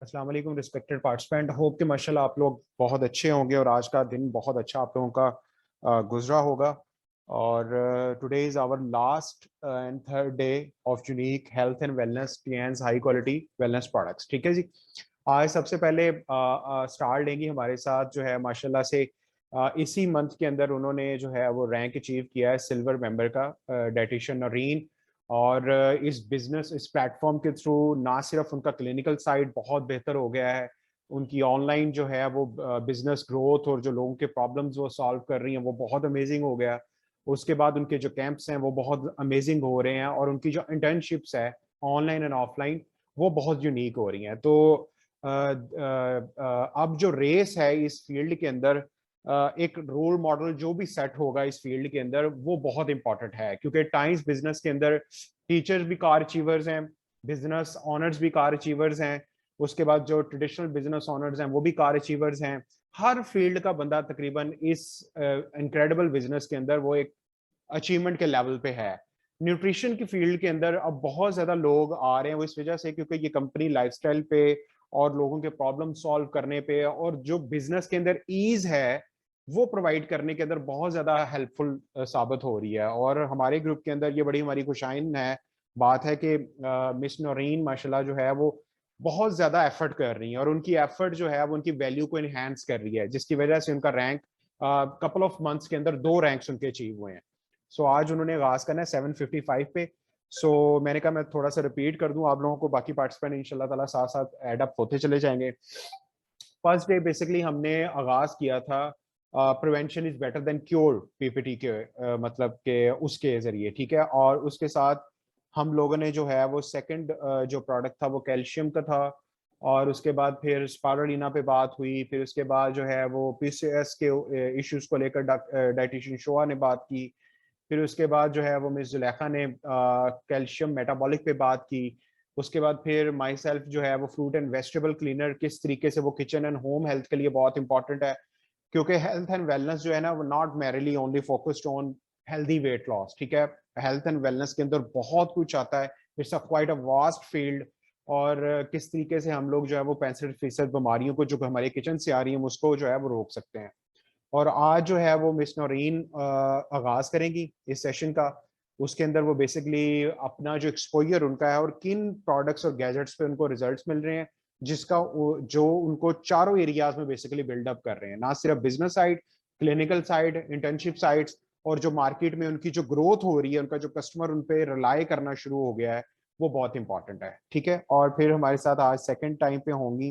अस्सलाम वालेकुम respected participant. Hope कि माशाल्लाह आप लोग बहुत अच्छे होंगे और आज का दिन बहुत अच्छा आप लोगों का गुजरा होगा। और today is our last and third day of unique health and wellness Tiens high quality wellness products. ठीक है जी। आज सबसे पहले स्टार लेंगी हमारे साथ जो है माशाल्लाह से इसी मंथ के अंदर उन्होंने जो है वो रैंक अचीव किया है सिल्वर मेंबर का, डाइटिशियन नौरीन। और इस बिजनेस इस प्लेटफॉर्म के थ्रू ना सिर्फ उनका क्लिनिकल साइड बहुत बेहतर हो गया है, उनकी ऑनलाइन जो है वो बिजनेस ग्रोथ और जो लोगों के प्रॉब्लम्स वो सॉल्व कर रही हैं वो बहुत अमेजिंग हो गया। उसके बाद उनके जो कैंप्स हैं वो बहुत अमेजिंग हो रहे हैं और उनकी जो इंटर्नशिप्स है ऑनलाइन एंड ऑफलाइन वो बहुत यूनिक हो रही हैं। तो अब जो रेस है इस फील्ड के अंदर, एक रोल मॉडल जो भी सेट होगा इस फील्ड के अंदर वो बहुत इंपॉर्टेंट है, क्योंकि टाइम्स बिजनेस के अंदर टीचर्स भी कार अचीवर्स हैं, बिजनेस ऑनर्स भी कार अचीवर्स हैं, उसके बाद जो ट्रेडिशनल बिजनेस ऑनर्स हैं वो भी कार अचीवर्स हैं। हर फील्ड का बंदा तकरीबन इस इनक्रेडिबल बिजनेस के अंदर वो एक अचीवमेंट के लेवल पे है। न्यूट्रिशन की फील्ड के अंदर अब बहुत ज्यादा लोग आ रहे हैं वो इस वजह से क्योंकि ये कंपनी लाइफस्टाइल पे और लोगों के प्रॉब्लम सॉल्व करने पे और जो बिजनेस के अंदर ईज है वो प्रोवाइड करने के अंदर बहुत ज्यादा हेल्पफुल साबित हो रही है। और हमारे ग्रुप के अंदर ये बड़ी हमारी खुशाइन है बात है कि मिस नौरीन माशाल्लाह जो है वो बहुत ज्यादा एफर्ट कर रही है और उनकी एफर्ट जो है वो उनकी वैल्यू को इनहेंस कर रही है, जिसकी वजह से उनका रैंक कपल ऑफ मंथ्स के अंदर 2 रैंक्स उनके अचीव हुए हैं। सो आज उन्होंने आगाज करना है 755 पे। सो मैंने कहा मैं थोड़ा सा रिपीट कर दूं आप लोगों को, बाकी पार्टिसिपेंट इंशाल्लाह ताला साथ साथ ऐड अप होते चले जाएंगे। फर्स्ट डे बेसिकली हमने आगाज किया था prevention is better than cure PPT के मतलब के उसके जरिए, ठीक है। और उसके साथ हम लोगों ने जो है वो सेकंड जो प्रोडक्ट था वो कैल्शियम का था। और उसके बाद फिर स्पारुलिना पे बात हुई, फिर उसके बाद जो है वो पीसीएस के इश्यूज को लेकर डाइटिशियन शोआ ने बात की। फिर उसके बाद जो है वो मिस जुलेखा ने कैल्शियम मेटाबॉलिक पे बात की। उसके बाद फिर माई सेल्फ जो है वो फ्रूट एंड वेजिटेबल क्लीनर किस तरीके से वो किचन एंड होम हेल्थ के लिए बहुत इंपॉर्टेंट है, क्योंकि हेल्थ एंड वेलनेस जो है ना वो not merrily only focused on healthy weight loss, ठीक है। हेल्थ एंड वेलनेस के अंदर बहुत कुछ आता है, it's a quite a vast field. और किस तरीके से हम लोग जो है वो 65% बीमारियों को जो हमारे किचन से आ रही है उसको जो है वो रोक सकते हैं। और आज जो है वो मिस नौरीन आगाज करेंगी इस सेशन का। उसके अंदर वो बेसिकली अपना जो एक्सपोजर उनका है और किन प्रोडक्ट्स और गैजेट्स पे उनको रिजल्ट्स मिल रहे हैं, जिसका जो उनको चारों एरियाज में बेसिकली बिल्डअप कर रहे हैं, ना सिर्फ business side, clinical side, internship sides, और जो मार्केट में उनकी जो ग्रोथ हो रही है, उनका जो कस्टमर उन पे रिलाई करना शुरू हो गया है वो बहुत इंपॉर्टेंट है, ठीक है। और फिर हमारे साथ आज सेकेंड टाइम पे होंगी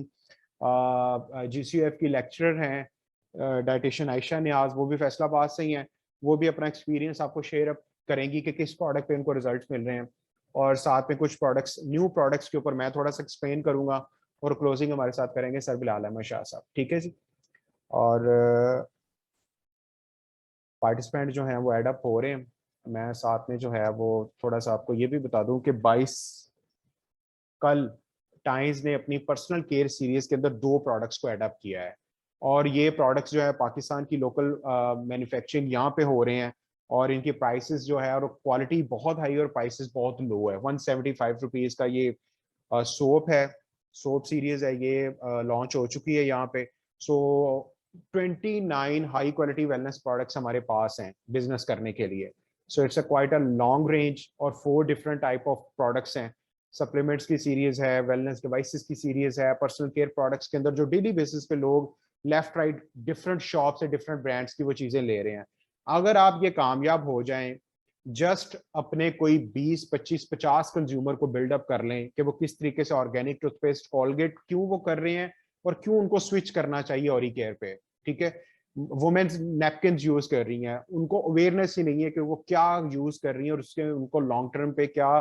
जीसीएफ की लेक्चरर हैं डाइटिशियन आयशा नियाज, वो भी फैसलाबाद से ही हैं। वो भी अपना एक्सपीरियंस आपको शेयर करेंगी कि किस प्रोडक्ट पे उनको रिजल्ट्स मिल रहे हैं। और साथ में कुछ प्रोडक्ट्स न्यू प्रोडक्ट्स के ऊपर मैं थोड़ा सा एक्सप्लेन करूंगा और क्लोजिंग हमारे साथ करेंगे सर बिलाल अहमद शाह साहब, ठीक है जी। और पार्टिसिपेंट जो हैं वो एडअप हो रहे हैं। मैं साथ में जो है वो थोड़ा सा आपको ये भी बता दूं कि 22 कल टाइम्स ने अपनी पर्सनल केयर सीरीज के अंदर 2 प्रोडक्ट्स को एडअप किया है। और ये प्रोडक्ट्स जो है पाकिस्तान की लोकल मैन्युफैक्चरिंग यहाँ पे हो रहे हैं और इनकी प्राइसेस जो है और क्वालिटी बहुत हाई और प्राइसेस बहुत लो है। 175 रुपीज का ये सोप है, सोप सीरीज है, ये लॉन्च हो चुकी है यहाँ पे। सो 29 हाई क्वालिटी वेलनेस प्रोडक्ट्स हमारे पास हैं बिजनेस करने के लिए। So it's a quite a long range और 4 डिफरेंट टाइप ऑफ प्रोडक्ट्स हैं। सप्लीमेंट्स की सीरीज है, वेलनेस डिवाइसेस की सीरीज है, पर्सनल केयर प्रोडक्ट्स के अंदर जो डेली बेसिस पे लोग लेफ्ट राइट डिफरेंट शॉप से डिफरेंट ब्रांड्स की वो चीजें ले रहे हैं। अगर आप ये कामयाब हो जाएं, जस्ट अपने कोई 20 25 50 कंज्यूमर को बिल्डअप कर लें कि वो किस तरीके से ऑर्गेनिक टूथपेस्ट कोलगेट क्यों वो कर रहे हैं और क्यों उनको स्विच करना चाहिए ओरी केयर पे, ठीक है। वुमेन्स नैपकिन यूज कर रही हैं, उनको अवेयरनेस ही नहीं है कि वो क्या यूज कर रही हैं और उसके उनको लॉन्ग टर्म पे क्या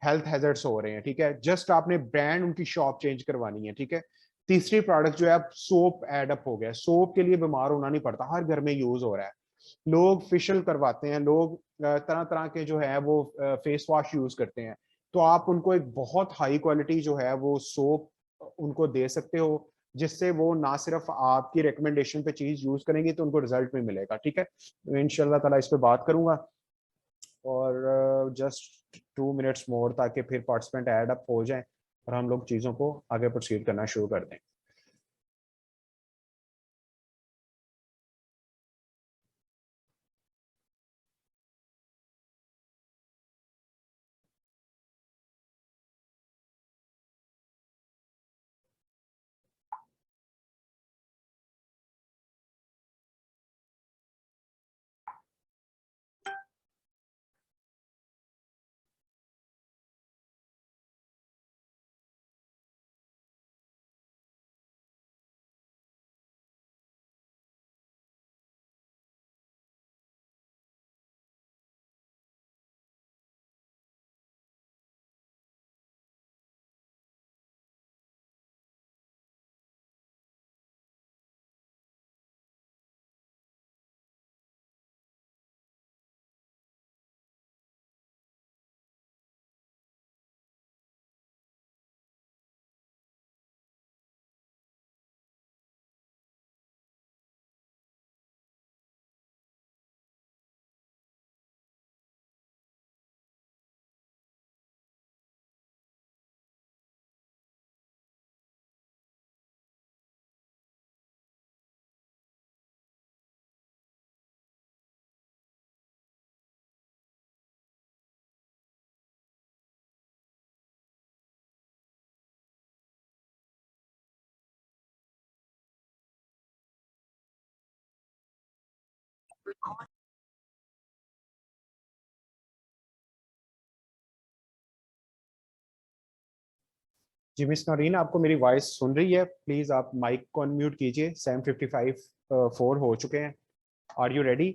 हेल्थ हैजर्ड्स हो रहे हैं, ठीक है। जस्ट आपने ब्रांड उनकी शॉप चेंज करवानी है, ठीक है। तीसरी प्रोडक्ट जो है सोप एडअप हो गया, सोप के लिए बीमार होना नहीं पड़ता, हर घर में यूज हो रहा है। लोग फेशियल करवाते हैं, लोग तरह तरह के जो है वो फेस वॉश यूज करते हैं। तो आप उनको एक बहुत हाई क्वालिटी जो है वो सोप उनको दे सकते हो, जिससे वो ना सिर्फ आपकी रिकमेंडेशन पे चीज यूज करेंगे तो उनको रिजल्ट भी मिलेगा, ठीक है। तो इंशाल्लाह ताला इस पे बात करूंगा। और जस्ट 2 मिनट्स मोर ताकि फिर पार्टिसिपेंट ऐड अप हो जाए। और हम लोग चीज़ों को आगे प्रोसीड करना शुरू कर दें। जी मिस नौरीन, आपको मेरी वॉइस सुन रही है? प्लीज आप माइक को अनम्यूट कीजिए। 7:55 4 हो चुके हैं। Are you ready?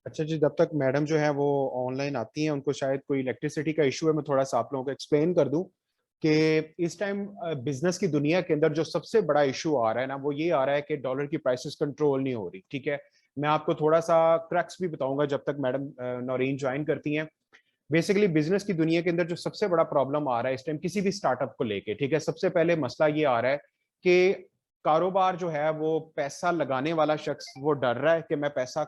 अच्छा जी, जब तक मैडम जो है वो ऑनलाइन आती हैं, उनको शायद कोई इलेक्ट्रिसिटी का इशू है, मैं थोड़ा सा आप लोगों को एक्सप्लेन कर दूं कि इस टाइम बिजनेस की दुनिया के अंदर जो सबसे बड़ा इशू आ रहा है ना, वो ये आ रहा है कि डॉलर की प्राइसेस कंट्रोल नहीं हो रही। ठीक है, मैं आपको थोड़ा सा क्रक्स भी बताऊंगा जब तक मैडम नौरीन ज्वाइन करती हैं। बेसिकली बिजनेस की दुनिया के अंदर जो सबसे बड़ा प्रॉब्लम आ रहा है इस टाइम किसी भी स्टार्टअप को लेके, ठीक है, सबसे पहले मसला ये आ रहा है कि कारोबार जो है वो पैसा लगाने वाला शख्स वो डर रहा है कि मैं पैसा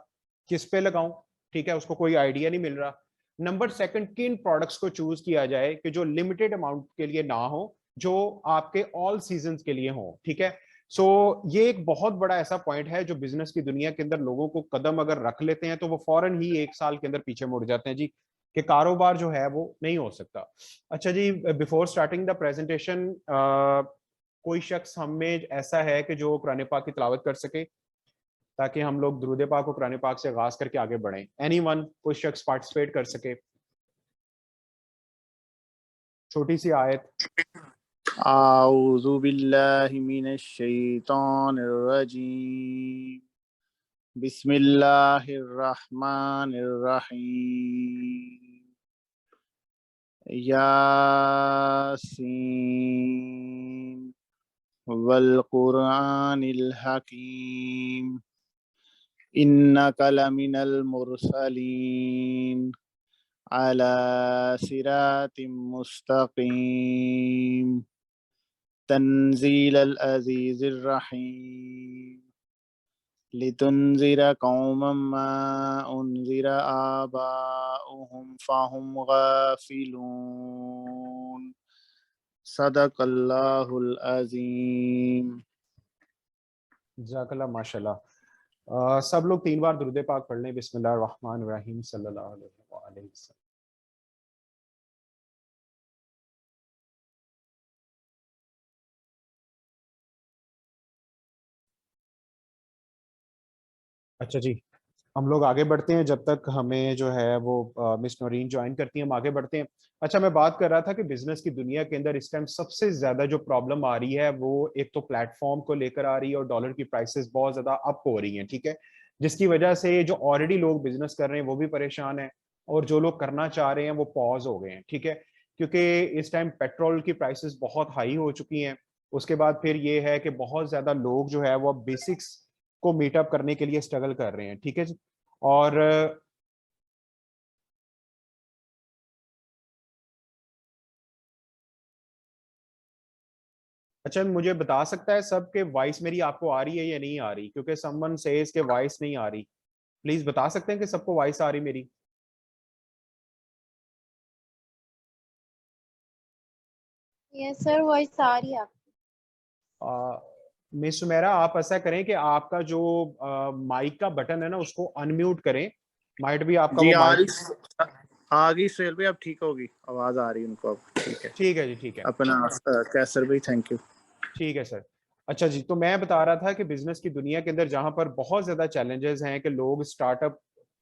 किस पे लगाऊं, ठीक है, उसको कोई आइडिया नहीं मिल रहा। नंबर सेकंड, किन प्रोडक्ट्स को चूज किया जाए कि जो लिमिटेड अमाउंट के लिए ना हो, जो आपके ऑल सीजन के लिए हो, ठीक है। सो ये एक बहुत बड़ा ऐसा पॉइंट है जो बिजनेस की दुनिया के अंदर लोगों को कदम अगर रख लेते हैं तो वो फौरन ही 1 साल के अंदर पीछे मुड़ जाते हैं जी, कि कारोबार जो है वो नहीं हो सकता। अच्छा जी, बिफोर स्टार्टिंग द प्रेजेंटेशन, कोई शख्स हम में ऐसा है कि जो कुरान पाक की तिलावत कर सके, ताकि हम लोग दुरूद पाक और कुरान पाक से आगाज करके आगे बढ़ें? एनीवन, कोई शख्स पार्टिसिपेट कर सके? छोटी सी आयत। आऊज़ु बिल्लाहि मिनश शैतानिर रजीम। बिस्मिल्लाहिर रहमानिर रहीम। यासीन वल कुरआनिल हकीम। इन्नका लमिनल मुरसलीन अला सिरातिम मुस्तकीम। तंजीलल अजीजिर रहीम। लितुनज़िर कौमम मा उनज़िर आबाउहुम फ़हुम गाफ़िलून। सदक़ल्लाहुल अज़ीम। जज़ाकल्लाह, माशाल्लाह। सब लोग 3 बार दुरूद पाक पढ़ लें। बिस्मिल्लाहिर रहमानिर रहीम सल्लल्लाहु अलैहि वसल्लम। अच्छा जी, हम लोग आगे बढ़ते हैं, जब तक हमें जो है वो मिस नौरीन ज्वाइन करती हैं, हम आगे बढ़ते हैं। अच्छा, मैं बात कर रहा था कि बिजनेस की दुनिया के अंदर इस टाइम सबसे ज्यादा जो प्रॉब्लम आ रही है वो एक तो प्लेटफॉर्म को लेकर आ रही है, और डॉलर की प्राइसेस बहुत ज्यादा अप हो रही हैं, ठीक है। जिसकी वजह से जो ऑलरेडी लोग बिजनेस कर रहे हैं वो भी परेशान है, और जो लोग करना चाह रहे हैं वो पॉज हो गए हैं, ठीक है। क्योंकि इस टाइम पेट्रोल की प्राइसेस बहुत हाई हो चुकी हैं। उसके बाद फिर ये है कि बहुत ज्यादा लोग जो है वो बेसिक्स को मीटअप करने के लिए स्ट्रगल कर रहे हैं, ठीक है जी। और अच्छा, मुझे बता सकता है सब के वॉइस मेरी आपको आ रही है या नहीं आ रही? क्योंकि समवन सेज के वॉइस नहीं आ रही। प्लीज बता सकते हैं कि सबको वॉइस आ रही मेरी? यस सर, वॉइस आ रही है आपकी। मिस सुमेरा, आप ऐसा करें कि आपका जो माइक का बटन है ना उसको अनम्यूट करें। माइट भी आपका जी वो माइक। आ गई सुहेल भाई, अब ठीक होगी, आवाज आ रही है उनको अब, ठीक है। ठीक है जी, ठीक है। अपना कैसर भाई, थैंक यू। ठीक है सर। अच्छा जी, तो मैं बता रहा था कि बिजनेस की दुनिया के अंदर जहां पर बहुत ज्यादा चैलेंजेस हैं कि लोग स्टार्टअप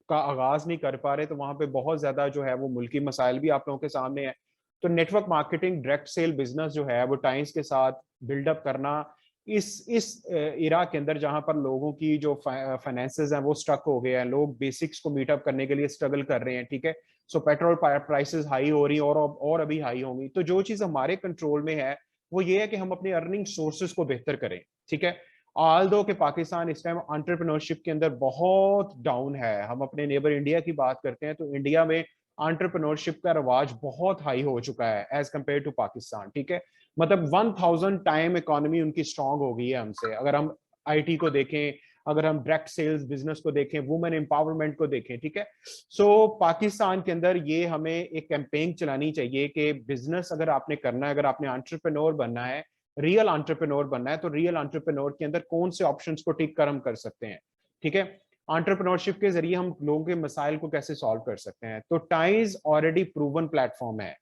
का आगाज नहीं कर पा रहे, तो वहां पे बहुत ज्यादा जो है वो मुल्की मसाइल भी आप लोगों के सामने है। तो network marketing, direct sale business जो है वो टाइम्स के साथ बिल्डअप करना, इस इरा के अंदर जहां पर लोगों की जो फाइनेंसेस हैं वो स्टक हो गए हैं, लोग बेसिक्स को मीटअप करने के लिए स्ट्रगल कर रहे हैं, ठीक है। सो पेट्रोल प्राइसेस हाई हो रही और अभी हाई होंगी। तो जो चीज हमारे कंट्रोल में है वो ये है कि हम अपने अर्निंग सोर्सेज को बेहतर करें, ठीक है। ऑल दो कि पाकिस्तान इस टाइम एंटरप्रेन्योरशिप के अंदर बहुत डाउन है। हम अपने नेबर इंडिया की बात करते हैं तो इंडिया में एंटरप्रेन्योरशिप का रवाज बहुत हाई हो चुका है एज कंपेयर टू पाकिस्तान, ठीक है। मतलब 1000 टाइम इकोनॉमी उनकी स्ट्रांग हो गई है हमसे। अगर हम आईटी को देखें, अगर हम डायरेक्ट सेल्स बिजनेस को देखें, वुमेन एम्पावरमेंट को देखें, ठीक है। सो पाकिस्तान के अंदर ये हमें एक कैंपेन चलानी चाहिए कि बिजनेस अगर आपने करना है, अगर आपने एंटरप्रेन्योर बनना है, रियल एंटरप्रेन्योर बनना है, तो रियल एंटरप्रेन्योर के अंदर कौन से ऑप्शंस को टिक कर हम कर सकते हैं, ठीक है। एंटरप्रेन्योरशिप के जरिए हम लोगों के मसाइल को कैसे सॉल्व कर सकते हैं। तो टाइज ऑलरेडी प्रूवन प्लेटफॉर्म है।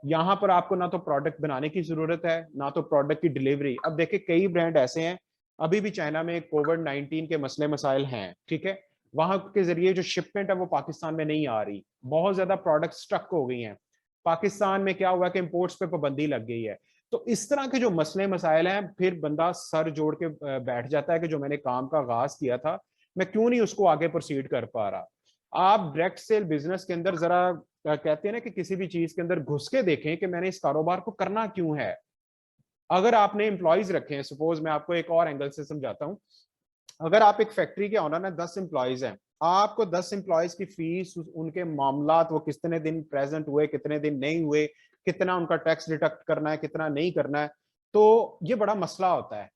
यहां पर आपको ना तो प्रोडक्ट बनाने की जरूरत है, ना तो प्रोडक्ट की डिलीवरी। अब देखिए, कई ब्रांड ऐसे हैं, अभी भी चाइना में कोविड-19 के मसले मसाइल हैं, ठीक है। वहां के जरिए जो शिपमेंट है वो पाकिस्तान में नहीं आ रही, बहुत ज्यादा प्रोडक्ट स्टक हो गई हैं। पाकिस्तान में क्या हुआ कि इंपोर्ट्स पे पाबंदी लग गई है। तो इस तरह के जो मसले मसाइल हैं, फिर बंदा सर जोड़ के बैठ जाता है कि जो मैंने काम का आगाज किया था, मैं क्यों नहीं उसको आगे प्रोसीड कर पा रहा। आप डायरेक्ट सेल बिजनेस के अंदर जरा कहते हैं ना कि किसी भी चीज के अंदर घुस के देखें कि मैंने इस कारोबार को करना क्यों है। अगर आपने एम्प्लॉयज रखे हैं, सपोज मैं आपको एक और एंगल से समझाता हूं। अगर आप एक फैक्ट्री के ऑनर है, 10 एम्प्लॉयज हैं, आपको 10 एम्प्लॉयज की फीस, उनके मामलात, वो कितने दिन प्रेजेंट हुए, कितने दिन नहीं हुए, कितना उनका टैक्स डिडक्ट करना है, कितना नहीं करना है, तो ये बड़ा मसला होता है।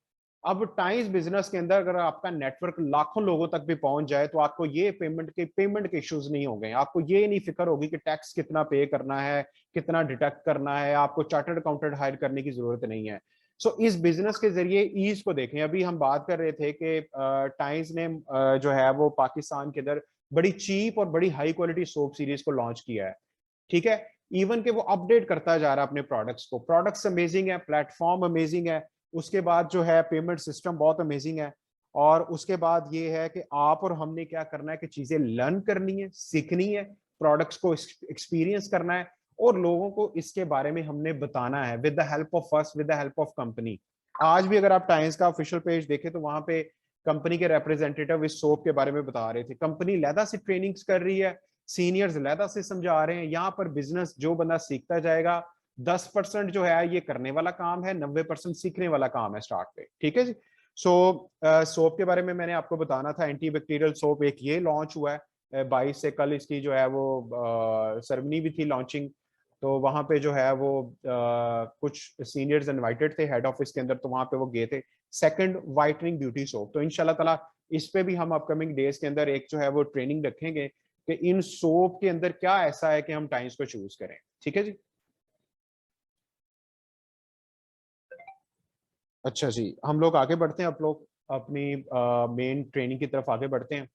अब टाइम्स बिजनेस के अंदर अगर आपका नेटवर्क लाखों लोगों तक भी पहुंच जाए तो आपको ये पेमेंट के इश्यूज नहीं होंगे, आपको ये नहीं फिक्र होगी कि टैक्स कितना पे करना है, कितना डिडक्ट करना है, आपको चार्टर्ड अकाउंटेंट हायर करने की जरूरत नहीं है। सो इस बिजनेस के जरिए ईज को देखें। अभी हम बात कर रहे थे कि टाइम्स ने जो है वो पाकिस्तान के अंदर बड़ी चीप और बड़ी हाई क्वालिटी सोप सीरीज को लॉन्च किया है, ठीक है। इवन के वो अपडेट करता जा रहा है अपने प्रोडक्ट्स को, प्रोडक्ट्स अमेजिंग है, प्लेटफॉर्म अमेजिंग है, उसके बाद जो है पेमेंट सिस्टम बहुत अमेजिंग है। और उसके बाद ये है कि आप और हमने क्या करना है कि चीजें लर्न करनी है, सीखनी है, प्रोडक्ट्स को एक्सपीरियंस करना है और लोगों को इसके बारे में हमने बताना है with the help of us, with the help of company. आज भी अगर आप टाइम्स का ऑफिशियल पेज देखें तो वहां पे कंपनी के रिप्रेजेंटेटिव इस सोप के बारे में बता रहे थे। कंपनी लहदा से ट्रेनिंग्स कर रही है, सीनियर्स लहदा से समझा रहे हैं। यहाँ पर बिजनेस जो बंदा सीखता जाएगा, 10% जो है ये करने वाला काम है, 90% सीखने वाला काम है स्टार्ट पे, ठीक है जी। सो सोप के बारे में मैंने आपको बताना था, एंटी बैक्टीरियल सोप एक ये लॉन्च हुआ है 22 से, कल इसकी जो है वो सेरेमनी भी थी लॉन्चिंग। तो वहां पे जो है वो कुछ सीनियर्स इनवाइटेड थे हेड ऑफिस के अंदर, तो वहां पे वो गए थे। सेकंड वाइटनिंग ब्यूटी सोप, तो इंशाल्लाह ताला इस पे भी हम अपकमिंग डेज के अंदर एक जो है वो ट्रेनिंग रखेंगे कि इन सोप के अंदर क्या ऐसा है कि हम टाइम्स को चूज करें, ठीक है जी। अच्छा जी, हम लोग आगे बढ़ते हैं, आप लोग अपनी मेन ट्रेनिंग की तरफ आगे बढ़ते हैं।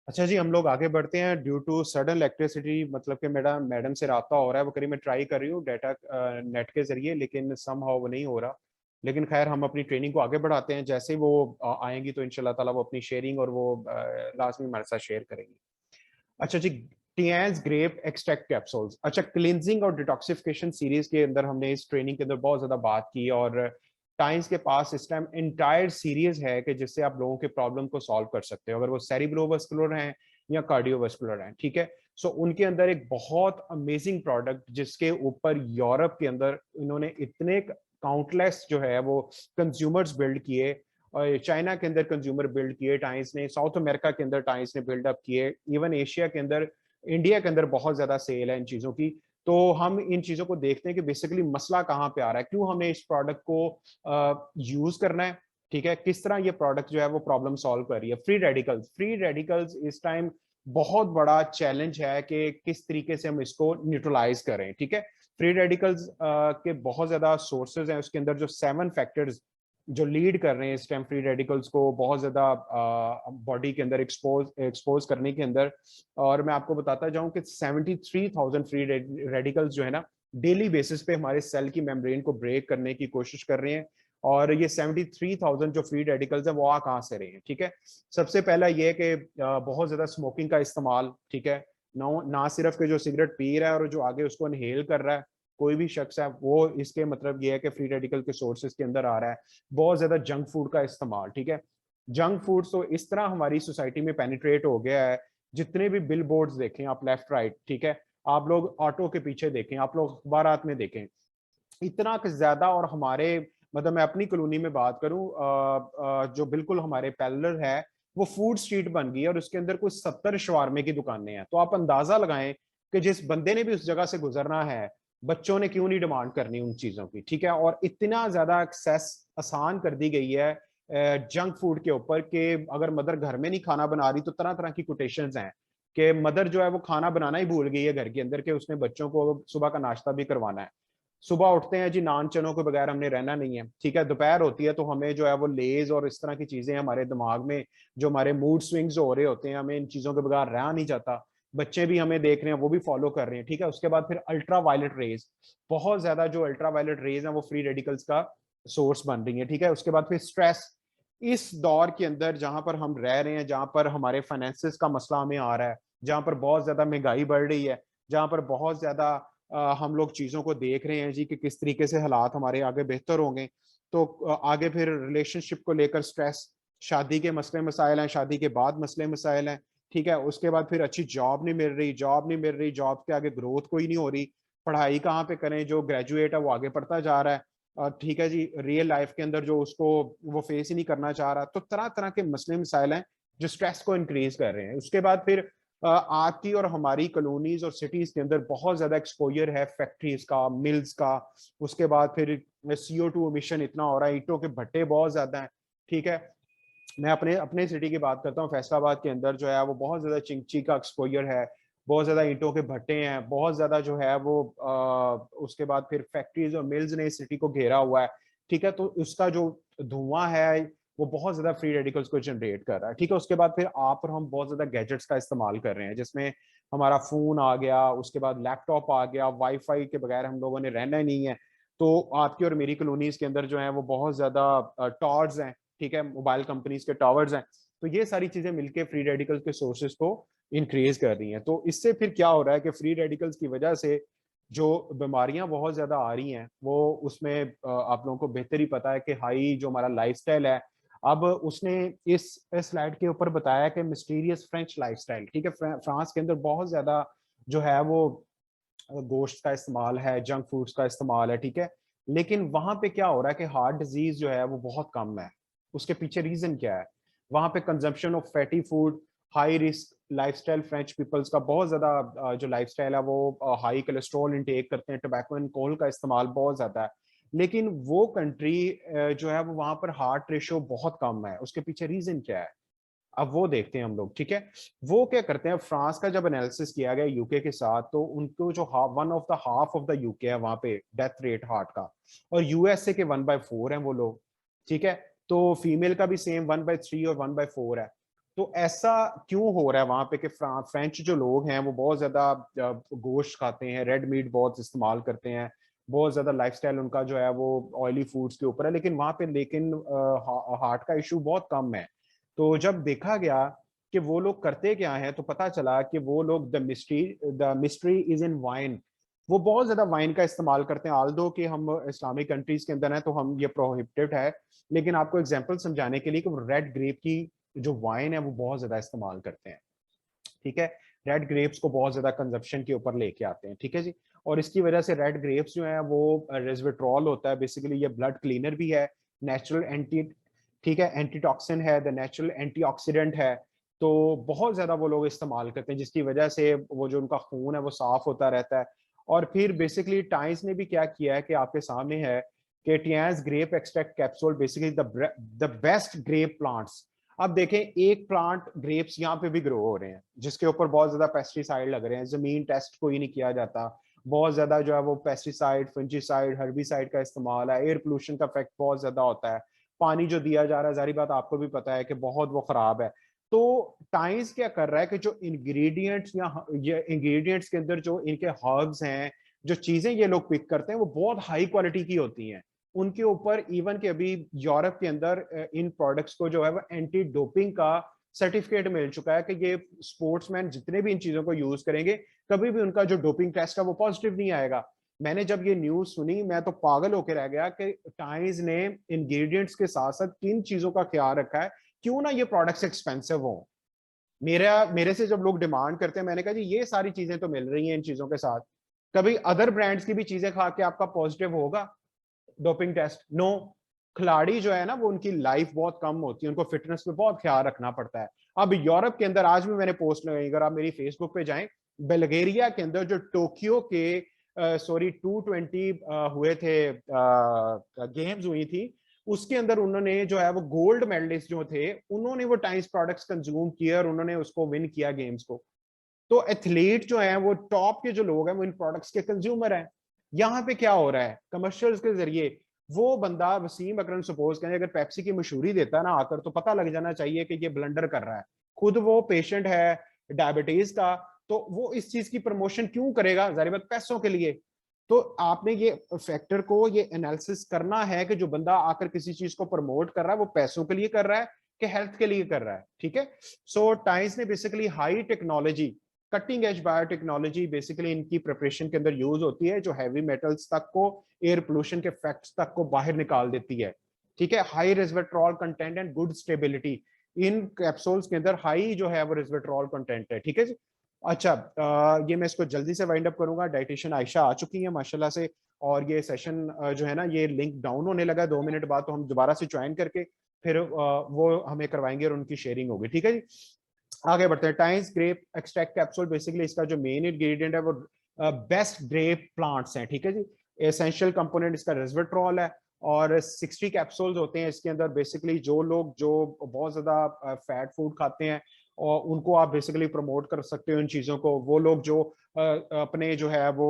अच्छा जी, हम लोग आगे बढ़ते हैं। ड्यू टू सडन इलेक्ट्रिसिटी, मतलब कि मेरा मैडम से रब्ता हो रहा है, वो करीब मैं ट्राई कर रही हूँ डाटा नेट के जरिए, लेकिन सम हाउ वो नहीं हो रहा। लेकिन खैर हम अपनी ट्रेनिंग को आगे बढ़ाते हैं, जैसे ही वो आएंगी तो इंशाल्लाह ताला वो अपनी शेयरिंग और वो लाजमी हमारे साथ शेयर करेंगी। अच्छा जी, टियाज ग्रेप एक्सट्रैक्ट कैप्सूल्स। अच्छा, क्लींजिंग और डिटॉक्सिफिकेशन सीरीज के अंदर हमने इस ट्रेनिंग के अंदर बहुत ज्यादा बात की, और टाइम्स के पास इस टाइम इंटायर सीरीज है कि जिससे आप लोगों के प्रॉब्लम को सॉल्व कर सकते हो, अगर वो सेरिब्रोवास्कुलर हैं या कार्डियोवास्कुलर हैं, ठीक है। सो उनके अंदर एक बहुत अमेजिंग प्रोडक्ट, जिसके ऊपर यूरोप के अंदर इन्होंने इतने काउंटलेस जो है वो कंज्यूमर्स बिल्ड किए, और चाइना के अंदर कंज्यूमर बिल्ड किए टाइम्स ने, साउथ अमेरिका के अंदर टाइम्स ने बिल्डअप किए, इवन एशिया के अंदर, इंडिया के अंदर बहुत ज्यादा सेल है इन चीजों की। तो हम इन चीजों को देखते हैं कि बेसिकली मसला कहाँ पे आ रहा है, क्यों हमें इस प्रोडक्ट को यूज करना है, ठीक है, किस तरह ये प्रोडक्ट जो है वो प्रॉब्लम सॉल्व कर रही है। फ्री रेडिकल्स इस टाइम बहुत बड़ा चैलेंज है कि किस तरीके से हम इसको न्यूट्रलाइज करें, ठीक है। फ्री रेडिकल्स के बहुत ज्यादा सोर्सेज हैं, उसके अंदर जो 7 फैक्टर्स जो लीड कर रहे हैं इस टाइम फ्री रेडिकल्स को बहुत ज्यादा बॉडी के अंदर एक्सपोज करने के अंदर। और मैं आपको बताता जाऊं कि 73,000 फ्री रेडिकल्स जो है ना, डेली बेसिस पे हमारे सेल की मेम्ब्रेन को ब्रेक करने की कोशिश कर रहे हैं। और ये 73,000 जो फ्री रेडिकल्स हैं वो आ कहाँ से रहे हैं, ठीक है। सबसे पहला ये है कि बहुत ज्यादा स्मोकिंग का इस्तेमाल, ठीक है, ना सिर्फ के जो सिगरेट पी रहा है और जो आगे उसको इनहेल कर रहा है, कोई भी शख्स है वो इसके मतलब ये है कि फ्री रेडिकल के सोर्सेज के अंदर आ रहा है। बहुत ज्यादा जंक फूड का इस्तेमाल, ठीक है, जंक फूड तो इस तरह हमारी सोसाइटी में पेनिट्रेट हो गया है। जितने भी बिल बोर्ड्स देखें आप लेफ्ट राइट, ठीक है, आप लोग ऑटो के पीछे देखें, आप लोग अखबारात में देखें, इतना ज्यादा। और हमारे मतलब मैं अपनी कॉलोनी में बात करूं, जो बिल्कुल हमारे पैरेलल है, वो फूड स्ट्रीट बन गई है और उसके अंदर कुछ 70 शवारमे की दुकानें हैं। तो आप अंदाजा लगाएं कि जिस बंदे ने भी उस जगह से गुजरना है, बच्चों ने क्यों नहीं डिमांड करनी उन चीजों की, ठीक है। और इतना ज्यादा एक्सेस आसान कर दी गई है जंक फूड के ऊपर कि अगर मदर घर में नहीं खाना बना रही तो तरह तरह की कोटेशंस हैं कि मदर जो है वो खाना बनाना ही भूल गई है घर के अंदर, के उसने बच्चों को सुबह का नाश्ता भी करवाना है। सुबह उठते हैं जी, नान चनों के बगैर हमने रहना नहीं है, ठीक है। दोपहर होती है तो हमें जो है वो लेज और इस तरह की चीजें हमारे दिमाग में, जो हमारे मूड स्विंग्स हो रहे होते हैं, हमें इन चीजों के बगैर रहा नहीं जाता। बच्चे भी हमें देख रहे हैं, वो भी फॉलो कर रहे हैं, ठीक है। उसके बाद फिर अल्ट्रा वायलेट रेज, बहुत ज्यादा जो अल्ट्रा वायलेट रेज है वो फ्री रेडिकल्स का सोर्स बन रही है, ठीक है। उसके बाद फिर स्ट्रेस, इस दौर के अंदर जहां पर हम रह रहे हैं, जहां पर हमारे फाइनेंसिस का मसला हमें आ रहा है, जहां पर बहुत ज्यादा महंगाई बढ़ रही है, जहां पर बहुत ज्यादा हम लोग चीजों को देख रहे हैं जी कि किस तरीके से हालात हमारे आगे बेहतर होंगे। तो आगे फिर रिलेशनशिप को लेकर स्ट्रेस, शादी के मसले मसाइल हैं, शादी के बाद मसले मसाइल हैं, ठीक है। उसके बाद फिर अच्छी जॉब नहीं मिल रही, जॉब नहीं मिल रही, जॉब के आगे ग्रोथ कोई नहीं हो रही, पढ़ाई कहाँ पे करें, जो ग्रेजुएट है वो आगे पढ़ता जा रहा है, ठीक है जी, रियल लाइफ के अंदर जो उसको वो फेस ही नहीं करना चाह रहा। तो तरह तरह के मसले मसाइल हैं जो स्ट्रेस को इंक्रीज कर रहे हैं। उसके बाद फिर आपकी और हमारी कॉलोनीज और सिटीज के अंदर बहुत ज्यादा एक्सपोजर है फैक्ट्रीज का, मिल्स का। उसके बाद फिर CO2 एमिशन इतना हो रहा है, ईंटों के भट्टे बहुत ज्यादा हैं, ठीक है। मैं अपने अपने सिटी की बात करता हूँ, फैसलाबाद के अंदर जो है वो बहुत ज्यादा चिंची का एक्सपोजर है, बहुत ज्यादा ईंटों के भट्टे हैं, बहुत ज्यादा जो है वो उसके बाद फिर फैक्ट्रीज और मिल्स ने सिटी को घेरा हुआ है, ठीक है। तो उसका जो धुआं है वो बहुत ज्यादा फ्री रेडिकल्स को जनरेट कर रहा है, ठीक है। उसके बाद फिर आप और हम बहुत ज्यादा गैजेट्स का इस्तेमाल कर रहे हैं, जिसमें हमारा फोन आ गया, उसके बाद लैपटॉप आ गया, वाईफाई के बगैर हम लोगों ने रहना ही नहीं है। तो आपकी और मेरी कॉलोनीज के अंदर जो है वो बहुत ज्यादा टावर्स हैं, ठीक है, मोबाइल कंपनीज के टावर्स हैं। तो ये सारी चीजें मिलकर फ्री रेडिकल्स के सोर्सेज को इंक्रीज कर रही हैं। तो इससे फिर क्या हो रहा है कि फ्री रेडिकल्स की वजह से जो बीमारियां बहुत ज्यादा आ रही हैं वो उसमें आप लोगों को बेहतर ही पता है कि हाई जो हमारा लाइफस्टाइल है। अब उसने इस स्लाइड के ऊपर बताया कि मिस्टीरियस फ्रेंच लाइफस्टाइल, ठीक है, फ्रांस के अंदर बहुत ज्यादा जो है वो गोश्त का इस्तेमाल है, जंक फूड्स का इस्तेमाल है, ठीक है। लेकिन वहां पे क्या हो रहा है कि हार्ट डिजीज जो है वो बहुत कम है। उसके पीछे रीजन क्या है? वहां पे consumption of fatty food, high risk lifestyle, French peoples का बहुत ज्यादा जो लाइफस्टाइल है वो हाई कोलेस्ट्रॉल इनटेक करते हैं, टोबैको एंड कोल का इस्तेमाल बहुत ज्यादा है। लेकिन वो कंट्री जो है वो वहां पर हार्ट रेशो बहुत कम है। उसके पीछे रीजन क्या है? अब वो देखते हैं हम लोग, ठीक है। वो क्या करते हैं, फ्रांस का जब एनालिसिस किया गया यूके के साथ, तो उनको जो हाफ ऑफ द यूके है वहां पे डेथ रेट हार्ट का, और यूएसए के 1/4 है वो लोग, ठीक है। तो फीमेल का भी सेम 1/3 और 1/4 है। तो ऐसा क्यों हो रहा है वहां पे कि फ्रेंच जो लोग हैं वो बहुत ज्यादा गोश्त खाते हैं, रेड मीट बहुत इस्तेमाल करते हैं, बहुत ज्यादा लाइफस्टाइल उनका जो है वो ऑयली फूड्स के ऊपर है, लेकिन वहां पे हार्ट का इशू बहुत कम है। तो जब देखा गया कि वो लोग करते क्या हैं, तो पता चला कि वो लोग the mystery is in wine. वो बहुत ज्यादा वाइन का इस्तेमाल करते हैं, आल्दो कि हम इस्लामिक कंट्रीज के अंदर हैं तो हम ये प्रोहिबिटेड है, लेकिन आपको एग्जांपल समझाने के लिए कि वो रेड ग्रेप की जो वाइन है वो बहुत ज्यादा इस्तेमाल करते हैं, ठीक है। रेड ग्रेप्स को बहुत ज्यादा कंजप्शन के ऊपर लेके आते हैं, ठीक है जी। और इसकी वजह से रेड ग्रेप्स जो है वो रेस्वेट्रॉल होता है, बेसिकली ये ब्लड क्लीनर भी है, नेचुरल एंटी, ठीक है, एंटीटॉक्सिन है, द नेचुरल एंटीऑक्सीडेंट है। तो बहुत ज्यादा वो लोग इस्तेमाल करते हैं, जिसकी वजह से वो जो उनका खून है वो साफ होता रहता है। और फिर बेसिकली टाइम्स ने भी क्या किया है कि आपके सामने है कि Tiens grape extract capsule, basically the best grape plants. अब देखें, एक प्लांट ग्रेप्स यहाँ पे भी ग्रो हो रहे हैं जिसके ऊपर बहुत ज्यादा पेस्टिसाइड लग रहे हैं, जमीन टेस्ट कोई नहीं किया जाता, बहुत ज्यादा जो है वो पेस्टिसाइड, फंजीसाइड, हर्बिसाइड का इस्तेमाल है, एयर पोल्यूशन का इफेक्ट बहुत ज्यादा होता है, पानी जो दिया जा रहा है जारी बात आपको भी पता है कि बहुत वो खराब है। तो टाइम्स क्या कर रहा है कि जो इंग्रेडिएंट्स या ये इंग्रेडिएंट्स के अंदर जो इनके हर्ब्स हैं, जो चीजें ये लोग पिक करते हैं वो बहुत हाई क्वालिटी की होती हैं। उनके ऊपर इवन के अभी यूरोप के अंदर इन प्रोडक्ट्स को जो है वो एंटी डोपिंग का सर्टिफिकेट मिल चुका है कि ये स्पोर्ट्समैन जितने भी इन चीजों को यूज करेंगे कभी भी उनका जो डोपिंग टेस्ट है वो पॉजिटिव नहीं आएगा। मैंने जब ये न्यूज सुनी मैं तो पागल होकर रह गया कि टाइम्स ने इंग्रेडिएंट्स के साथ साथ किन चीजों का ख्याल रखा है, क्यों ना ये प्रोडक्ट्स एक्सपेंसिव हो। मेरे से जब लोग डिमांड करते हैं, मैंने कहा जी ये सारी चीजें तो मिल रही हैं इन चीजों के साथ, कभी अदर ब्रांड्स की भी चीजें खा के आपका पॉजिटिव होगा डोपिंग टेस्ट? नो। खिलाड़ी जो है ना वो उनकी लाइफ बहुत कम होती है, उनको फिटनेस पे बहुत ख्याल रखना पड़ता है। अब यूरोप के अंदर आज भी मैंने पोस्ट लगाई, अगर आप मेरी फेसबुक पे जाएं, बल्गेरिया के अंदर जो टोक्यो के 220 हुए थे, गेम्स हुई थी, उसके अंदर उन्होंने जो है वो गोल्ड मेडलिस्ट जो थे उन्होंने वो टाइम्स प्रोडक्ट्स कंज्यूम किया और उन्होंने उसको विन किया गेम्स को। तो एथलीट जो है वो टॉप के जो लोग हैं वो इन प्रोडक्ट्स के कंज्यूमर हैं। यहाँ पे क्या हो रहा है, कमर्शियल्स के जरिए वो बंदा वसीम अकरम सपोज करें अगर पेप्सी की मशहूरी देता है ना आकर, तो पता लग जाना चाहिए कि ये ब्लंडर कर रहा है, खुद वो पेशेंट है डायबिटीज का, तो वो इस चीज की प्रमोशन क्यों करेगा? जाहिर बात पैसों के लिए। तो आपने ये फैक्टर को ये एनालिसिस करना है कि जो बंदा आकर किसी चीज को प्रमोट कर रहा है वो पैसों के लिए कर रहा है कि हेल्थ के लिए कर रहा है। ठीक है, सो टाइम्स ने basically high technology, cutting edge biotechnology basically इनकी प्रिपरेशन के अंदर यूज होती है, जो हैवी मेटल्स तक को, एयर पोल्यूशन के फैक्ट्स तक को बाहर निकाल देती है। ठीक है, high resveratrol content and good stability, इन कैप्सूल्स के अंदर हाई जो है वो रेस्वेट्रॉल कंटेंट है। ठीक है जी। अच्छा, ये मैं इसको जल्दी से वाइंड अप करूंगा। डाइटिशियन आयशा आ चुकी है माशाल्लाह से, और ये सेशन जो है ना ये लिंक डाउन होने लगा 2 मिनट बाद, तो हम दोबारा से ज्वाइन करके फिर वो हमें करवाएंगे और उनकी शेयरिंग होगी। ठीक है जी, आगे बढ़ते हैं। Times grape extract capsule, basically इसका जो मेन इंग्रेडिएंट है वो बेस्ट ग्रेप प्लांट्स हैं। ठीक है जी, एसेंशियल कंपोनेंट इसका रेस्वेट्रॉल है, और 60 कैप्सूल्स होते हैं इसके अंदर। बेसिकली जो लोग जो बहुत ज्यादा फैट फूड खाते हैं और उनको आप बेसिकली प्रमोट कर सकते हो इन चीजों को। वो लोग जो अपने जो है वो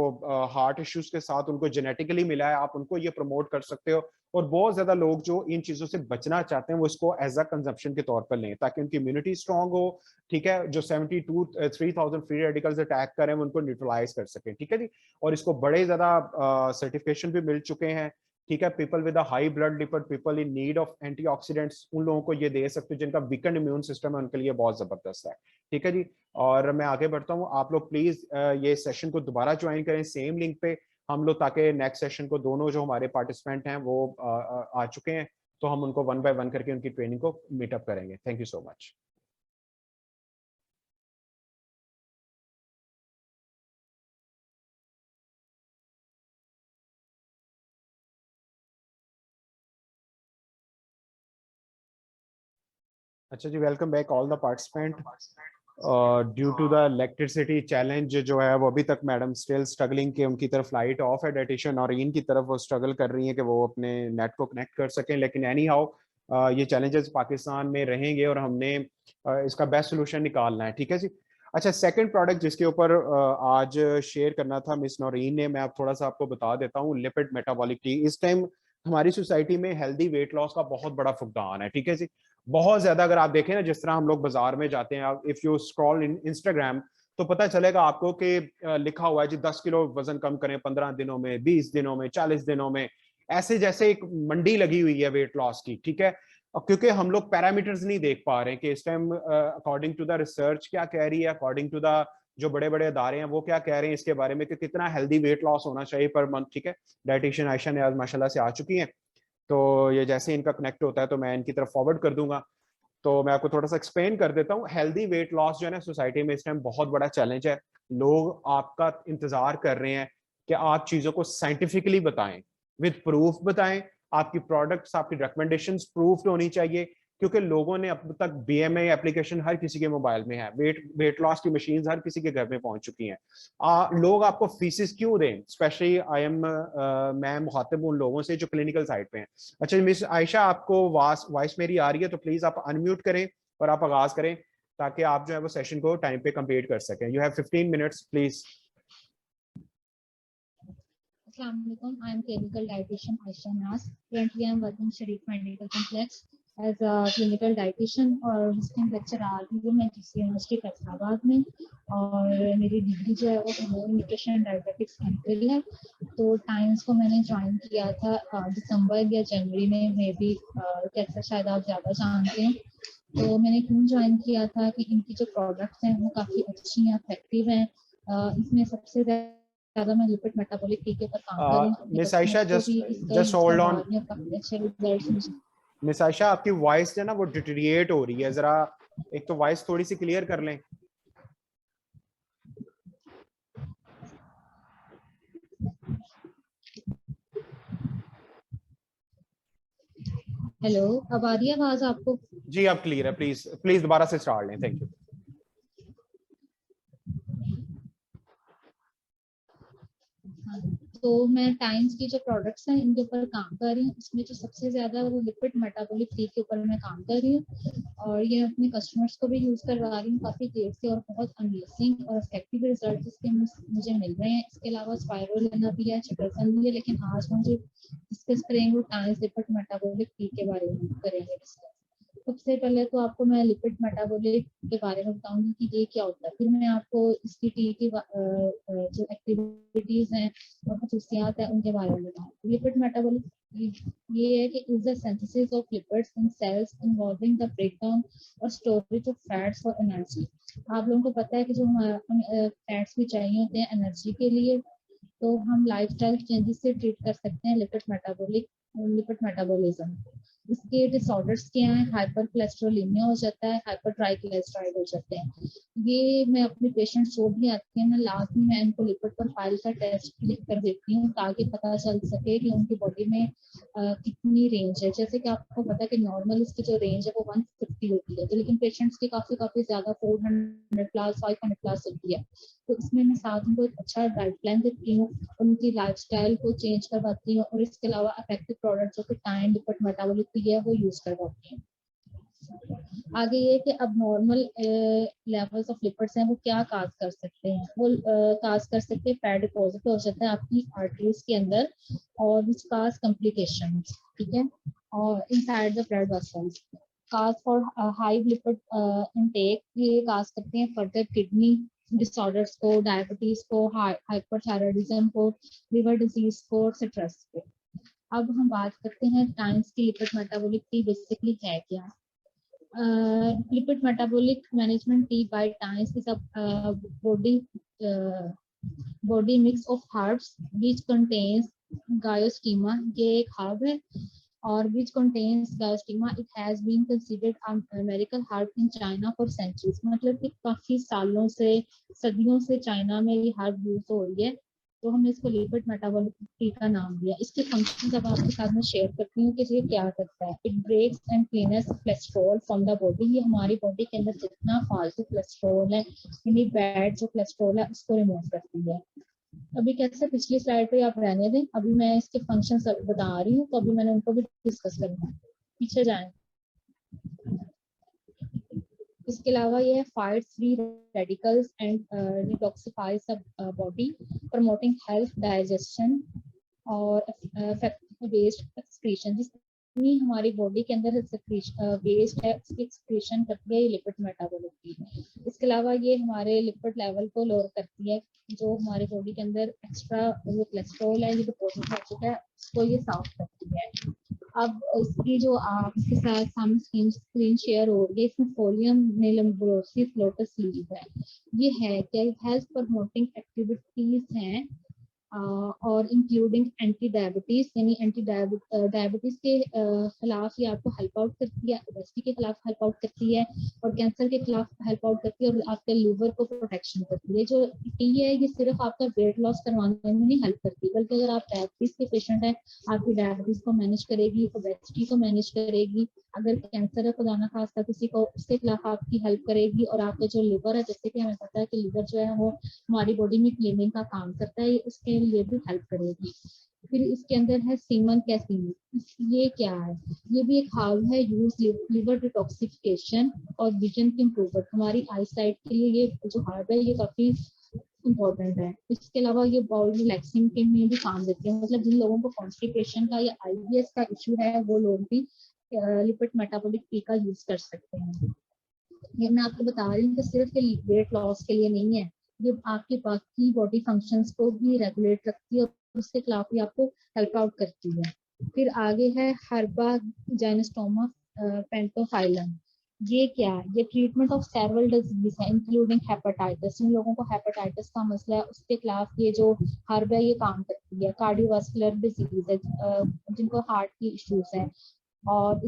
हार्ट इश्यूज के साथ उनको जेनेटिकली मिला है, आप उनको ये प्रमोट कर सकते हो। और बहुत ज्यादा लोग जो इन चीजों से बचना चाहते हैं वो इसको एज अ कंजम्पशन के तौर पर लें ताकि उनकी इम्यूनिटी स्ट्रांग हो। ठीक है, जो 3,000 फ्री रेडिकल्स अटैक करें वो उनको न्यूट्रलाइज कर सकें। ठीक है जी, और इसको बड़े ज्यादा सर्टिफिकेशन भी मिल चुके हैं। ठीक है, people with a high blood lipid, people in need of antioxidants, उन लोगों को ये दे सकते हो जिनका वीकेंड इम्यून सिस्टम है, उनके लिए बहुत जबरदस्त है। ठीक है जी, और मैं आगे बढ़ता हूँ। आप लोग प्लीज ये सेशन को दोबारा ज्वाइन करें सेम लिंक पे हम लोग, ताकि नेक्स्ट सेशन को दोनों जो हमारे पार्टिसिपेंट हैं वो आ चुके हैं, तो हम उनको 1 बाय 1 करके उनकी ट्रेनिंग को मीटअप करेंगे। Thank you so much. अच्छा जी, welcome back all the participant. Due to the electricity challenge जो है वो अभी तक मैडम स्टिल स्ट्रगलिंग के, उनकी तरफ लाइट ऑफ है डाइटिशियन और इनकी तरफ वो स्ट्रगल कर रही हैं कि वो अपने नेट को कनेक्ट कर सकें। लेकिन एनी हाउ ये चैलेंजेस पाकिस्तान में रहेंगे और हमने इसका बेस्ट सोल्यूशन निकालना है। ठीक है जी। अच्छा, सेकंड प्रोडक्ट जिसके ऊपर आज शेयर करना था मिस नौरीन ने, मैं अब थोड़ा सा आपको बता देता हूँ। लिपिड मेटाबॉलिक टी, इस टाइम हमारी सोसाइटी में हेल्दी वेट लॉस का बहुत बड़ा फुकदान है। ठीक है जी, बहुत ज्यादा। अगर आप देखें ना, जिस तरह हम लोग बाजार में जाते हैं, if you scroll in Instagram तो पता चलेगा आपको कि लिखा हुआ है जी 10 किलो वजन कम करें 15 दिनों में, 20 दिनों में, 40 दिनों में, ऐसे जैसे एक मंडी लगी हुई है वेट लॉस की। ठीक है, क्योंकि हम लोग पैरामीटर्स नहीं देख पा रहे हैं कि इस time according to the research क्या कह रही है, अकॉर्डिंग टू द जो बड़े बड़े अदारे हैं वो क्या कह रहे हैं इसके बारे में कि कितना हेल्दी वेट लॉस होना चाहिए पर मंथ। ठीक है, डाइटिशियन आयशा ने आज माशाल्लाह से आ चुकी हैं, तो ये जैसे इनका कनेक्ट होता है तो मैं इनकी तरफ फॉरवर्ड कर दूंगा। तो मैं आपको थोड़ा सा एक्सप्लेन कर देता हूँ। हेल्दी वेट लॉस जो है ना सोसाइटी में इस टाइम बहुत बड़ा चैलेंज है। लोग आपका इंतजार कर रहे हैं कि आप चीजों को साइंटिफिकली बताएं, विद प्रूफ बताएं। आपकी प्रोडक्ट्स, आपकी रिकमेंडेशंस प्रूफ्ड होनी चाहिए, क्योंकि लोगों ने अब तक बीएमए एप्लीकेशन हर किसी के मोबाइल में है, वेट लॉस की मशीन हर किसी के घर में पहुंच चुकी हैं। लोग आपको फीसिस क्यों दें? स्पेशली मैं मुखातिब उन लोगों से जो क्लिनिकल साइड पे हैं। अच्छा मिस आयशा, आपको वॉइस मेरी आ रही है तो प्लीज आप अनम्यूट करें और आप आगाज करें ताकि आप जो है वो सेशन को टाइम पे कंप्लीट कर सकें। You have 15 minutes please. Assalamualaikum. I am clinical dietitian Aisha Nas. Currently, I am working Sharif Medical Complex as a clinical dietitian और hosting lecture आ रही हूँ मैं GC यूनिवर्सिटी फैसलाबाद में, और मेरी डिग्री जो है वो ह्यूमन न्यूट्रिशन डायबिटिक्स एमफिल है। तो टाइम्स को मैंने ज्वाइन किया था दिसंबर या जनवरी में, मे बी कैसे शायद आप ज़्यादा जानते हैं। तो मैंने क्यों ज्वाइन किया था कि इनकी जो प्रोडक्ट्स हैं वो काफ़ी अच्छी हैं, इफेक्टिव हैं। इसमें सबसे ज्यादा मैं लिपिड मेटाबॉलिक टी के ऊपर काम कर रही हूँ अपने मिस आयशा, customers को भी इसका just यूज hold करवा on. रही हूँ, काफी अच्छे रिजल्ट्स। मिस आयशा, आपकी वॉइस है ना वो डिटेरिएट हो रही है, जरा एक तो वॉइस थोड़ी सी क्लियर कर लें। हेलो, अब आ रही है आवाज आपको? जी अब क्लियर है, प्लीज प्लीज दोबारा से स्टार्ट लें, थैंक यू। तो मैं टाइम्स की जो प्रोडक्ट्स हैं इनके ऊपर काम कर रही हूँ, इसमें जो सबसे ज्यादा वो लिपिड मेटाबॉलिक टी के ऊपर मैं काम कर रही हूँ और ये अपने कस्टमर्स को भी यूज करवा रही हूँ काफी देर से और बहुत अमेजिंग और इफेक्टिव रिजल्ट इसके मुझे मिल रहे हैं। इसके अलावा स्पाइरुलिना भी है, चिटरसन भी है, लेकिन आज हम जो डिस्कस करेंगे वो टाइम्स लिपिड मेटाबॉलिक टी के बारे में करेंगे डिस्कस। सबसे पहले तो आपको मैं लिपिड मेटाबॉलिक के बारे में बताऊंगी कि ये क्या होता है, फिर मैं आपको इसकी टी की जो एक्टिविटीज हैं और खसूसियात है उनके बारे में बताऊंगी। लिपिड मेटाबॉलिक ये है कि is the synthesis of lipids in cells involving the breakdown और storage of fats for energy. आप लोगों को पता है कि जो हमें फैट्स भी चाहिए होते हैं एनर्जी के लिए, तो हम लाइफस्टाइल चेंजेस से ट्रीट कर सकते हैं लिपिड मेटाबॉलिज्म। इसके डिसऑर्डर्स क्या हैं? हाइपर कोलेस्ट्रोलिमिया हो जाता है, हाइपर ट्राइग्लिसराइड हो जाते हैं। ये मैं अपने पेशेंट्स जो भी आते हैं ना, लास्ट में मैं उनको लिपिड प्रोफाइल का टेस्ट लिख कर देती हूँ ताकि पता चल सके कि उनकी बॉडी में कितनी रेंज है। जैसे कि आपको पता है कि नॉर्मल इसकी जो रेंज है वो 150 होती है, तो लेकिन पेशेंट्स की काफी ज्यादा 400 प्लस 500 प्लस होती है। तो इसमें मैं साथ उनको एक अच्छा डाइट प्लान देती हूँ, उनकी लाइफस्टाइल को चेंज करवाती हूँ और इसके अलावा इफेक्टिव प्रोडक्ट जो कि टाइम लिपिड मेटाबॉलिक है वो यूज करवाती हूँ। आगे ये कि अब नॉर्मल लेवल्स ऑफ लिपिड्स हैं वो क्या काज कर सकते हैं, वो काज कर सकते हैं फैट डिपॉजिट हो जाता है आपकी आर्टरीज के अंदर और विच काज कॉम्प्लिकेशंस, ठीक है, और inside the blood vessels. Cause for high lipid intake, ये काज करते हैं फर्दर किडनी डिसऑर्डर्स को, डायबिटीज को, हाइपरथायराइडिज्म को, लिवर डिजीज को, सिट्रस को। अब हम बात करते हैं टाइम्स की लिपिड मेटाबॉलिक टी बेसिकली है क्या। Lipid metabolic management tea by Times is a body mix of herbs which contains Gyostemma. ये एक herb है और which contains Gyostemma. It has been considered a miracle herb in China for centuries. मतलब कि काफी सालों से, सदियों से चाइना में ये herb यूज हो रही है, तो हमने इसको लिपिड मेटाबॉलिक टी का नाम दिया। इसके फंक्शन अब आपके साथ में शेयर करती हूँ कि ये क्या करता है। It breaks and cleaners cholesterol from the body. ये हमारी बॉडी के अंदर जितना फालतू कोलेस्ट्रॉल है, यानी बैड जो कोलेस्ट्रॉल है, उसको रिमूव करती है। अभी कैसे पिछली स्लाइड पे आप रहने दें, अभी मैं इसके फंक्शन बता रही हूँ, तो अभी मैंने उनको भी डिस्कस करना है, पीछे जाएं। इसके अलावा ये fight free radicals and detoxifies the body, promoting health, digestion और वेस्ट एक्सक्रीशन। जितनी हमारी बॉडी के अंदर वेस्ट है उसकी एक्सक्रीशन करती है ये लिपिड मेटाबॉलिक टी। इसके अलावा ये हमारे लिपिड लेवल को लोअर करती है, जो हमारे बॉडी के अंदर एक्स्ट्रा जो कोलेस्ट्रॉल है ये डिपॉजिट हो चुका है उसको ये साफ करती है। अब इसकी जो आपके साथ सामने स्क्रीन शेयर हो रही है, इसमें फोलियम नेलम्ब्रोसिस लोटस लीफ है। ये है क्या, हेल्थ प्रमोटिंग एक्टिविटीज हैं और इंक्लूडिंग एंटी डायबिटीज, यानी डायबिटीज के खिलाफ ये आपको हेल्प आउट करती है, ओबेसिटी के खिलाफ हेल्प आउट करती है और कैंसर के खिलाफ हेल्प आउट करती है और आपके लीवर को प्रोटेक्शन करती है। जो टी है ये सिर्फ आपका वेट लॉस करवाने में नहीं हेल्प करती, बल्कि अगर आप डायबिटीज के पेशेंट हैं, आपकी डायबिटीज को मैनेज करेगी, ओबेसिटी को मैनेज करेगी, अगर कैंसर है खुदा ना खास्ता किसी को, उसके खिलाफ आपकी हेल्प करेगी और आपका जो लिवर है, जैसे कि हमें पता है कि लिवर जो है वो हमारी बॉडी में क्लीनिंग का काम करता है, उसके लिए भी हेल्प करेगी। फिर इसके अंदर है सीमन कैसीन। ये क्या है, ये भी एक हर्ब है यूज लिवर डिटॉक्सिफिकेशन और विजन की इम्प्रूवमेंट। हमारी आई साइट के लिए ये जो हर्ब है ये काफी इम्पोर्टेंट है। इसके अलावा ये बाउल रिलैक्सिंग के में भी काम देते हैं, मतलब जिन लोगों को कॉन्स्टिपेशन का या IBS का इशू है वो लोग भी लिपिड मेटाबॉलिक टी का यूज कर सकते हैं। ये मैं आपको बता रही हूँ कि सिर्फ वेट लॉस के लिए नहीं है, ये आपके बाकी बॉडी फंक्शंस को भी रेगुलेट रखती है और उसके खिलाफ भी आपको हेल्प आउट करती है। फिर आगे है हर्बा जाइनोस्टोमा पेंटोफाइलम। ये क्या है, ये ट्रीटमेंट ऑफ सेवरल डिजीज है इंक्लूडिंग हेपेटाइटिस। जिन लोगों को हेपेटाइटिस का मसला है उसके खिलाफ ये जो हर्ब है ये काम करती है। कार्डियोवास्कुलर डिजीज है, जिनको हार्ट की इश्यूज है। और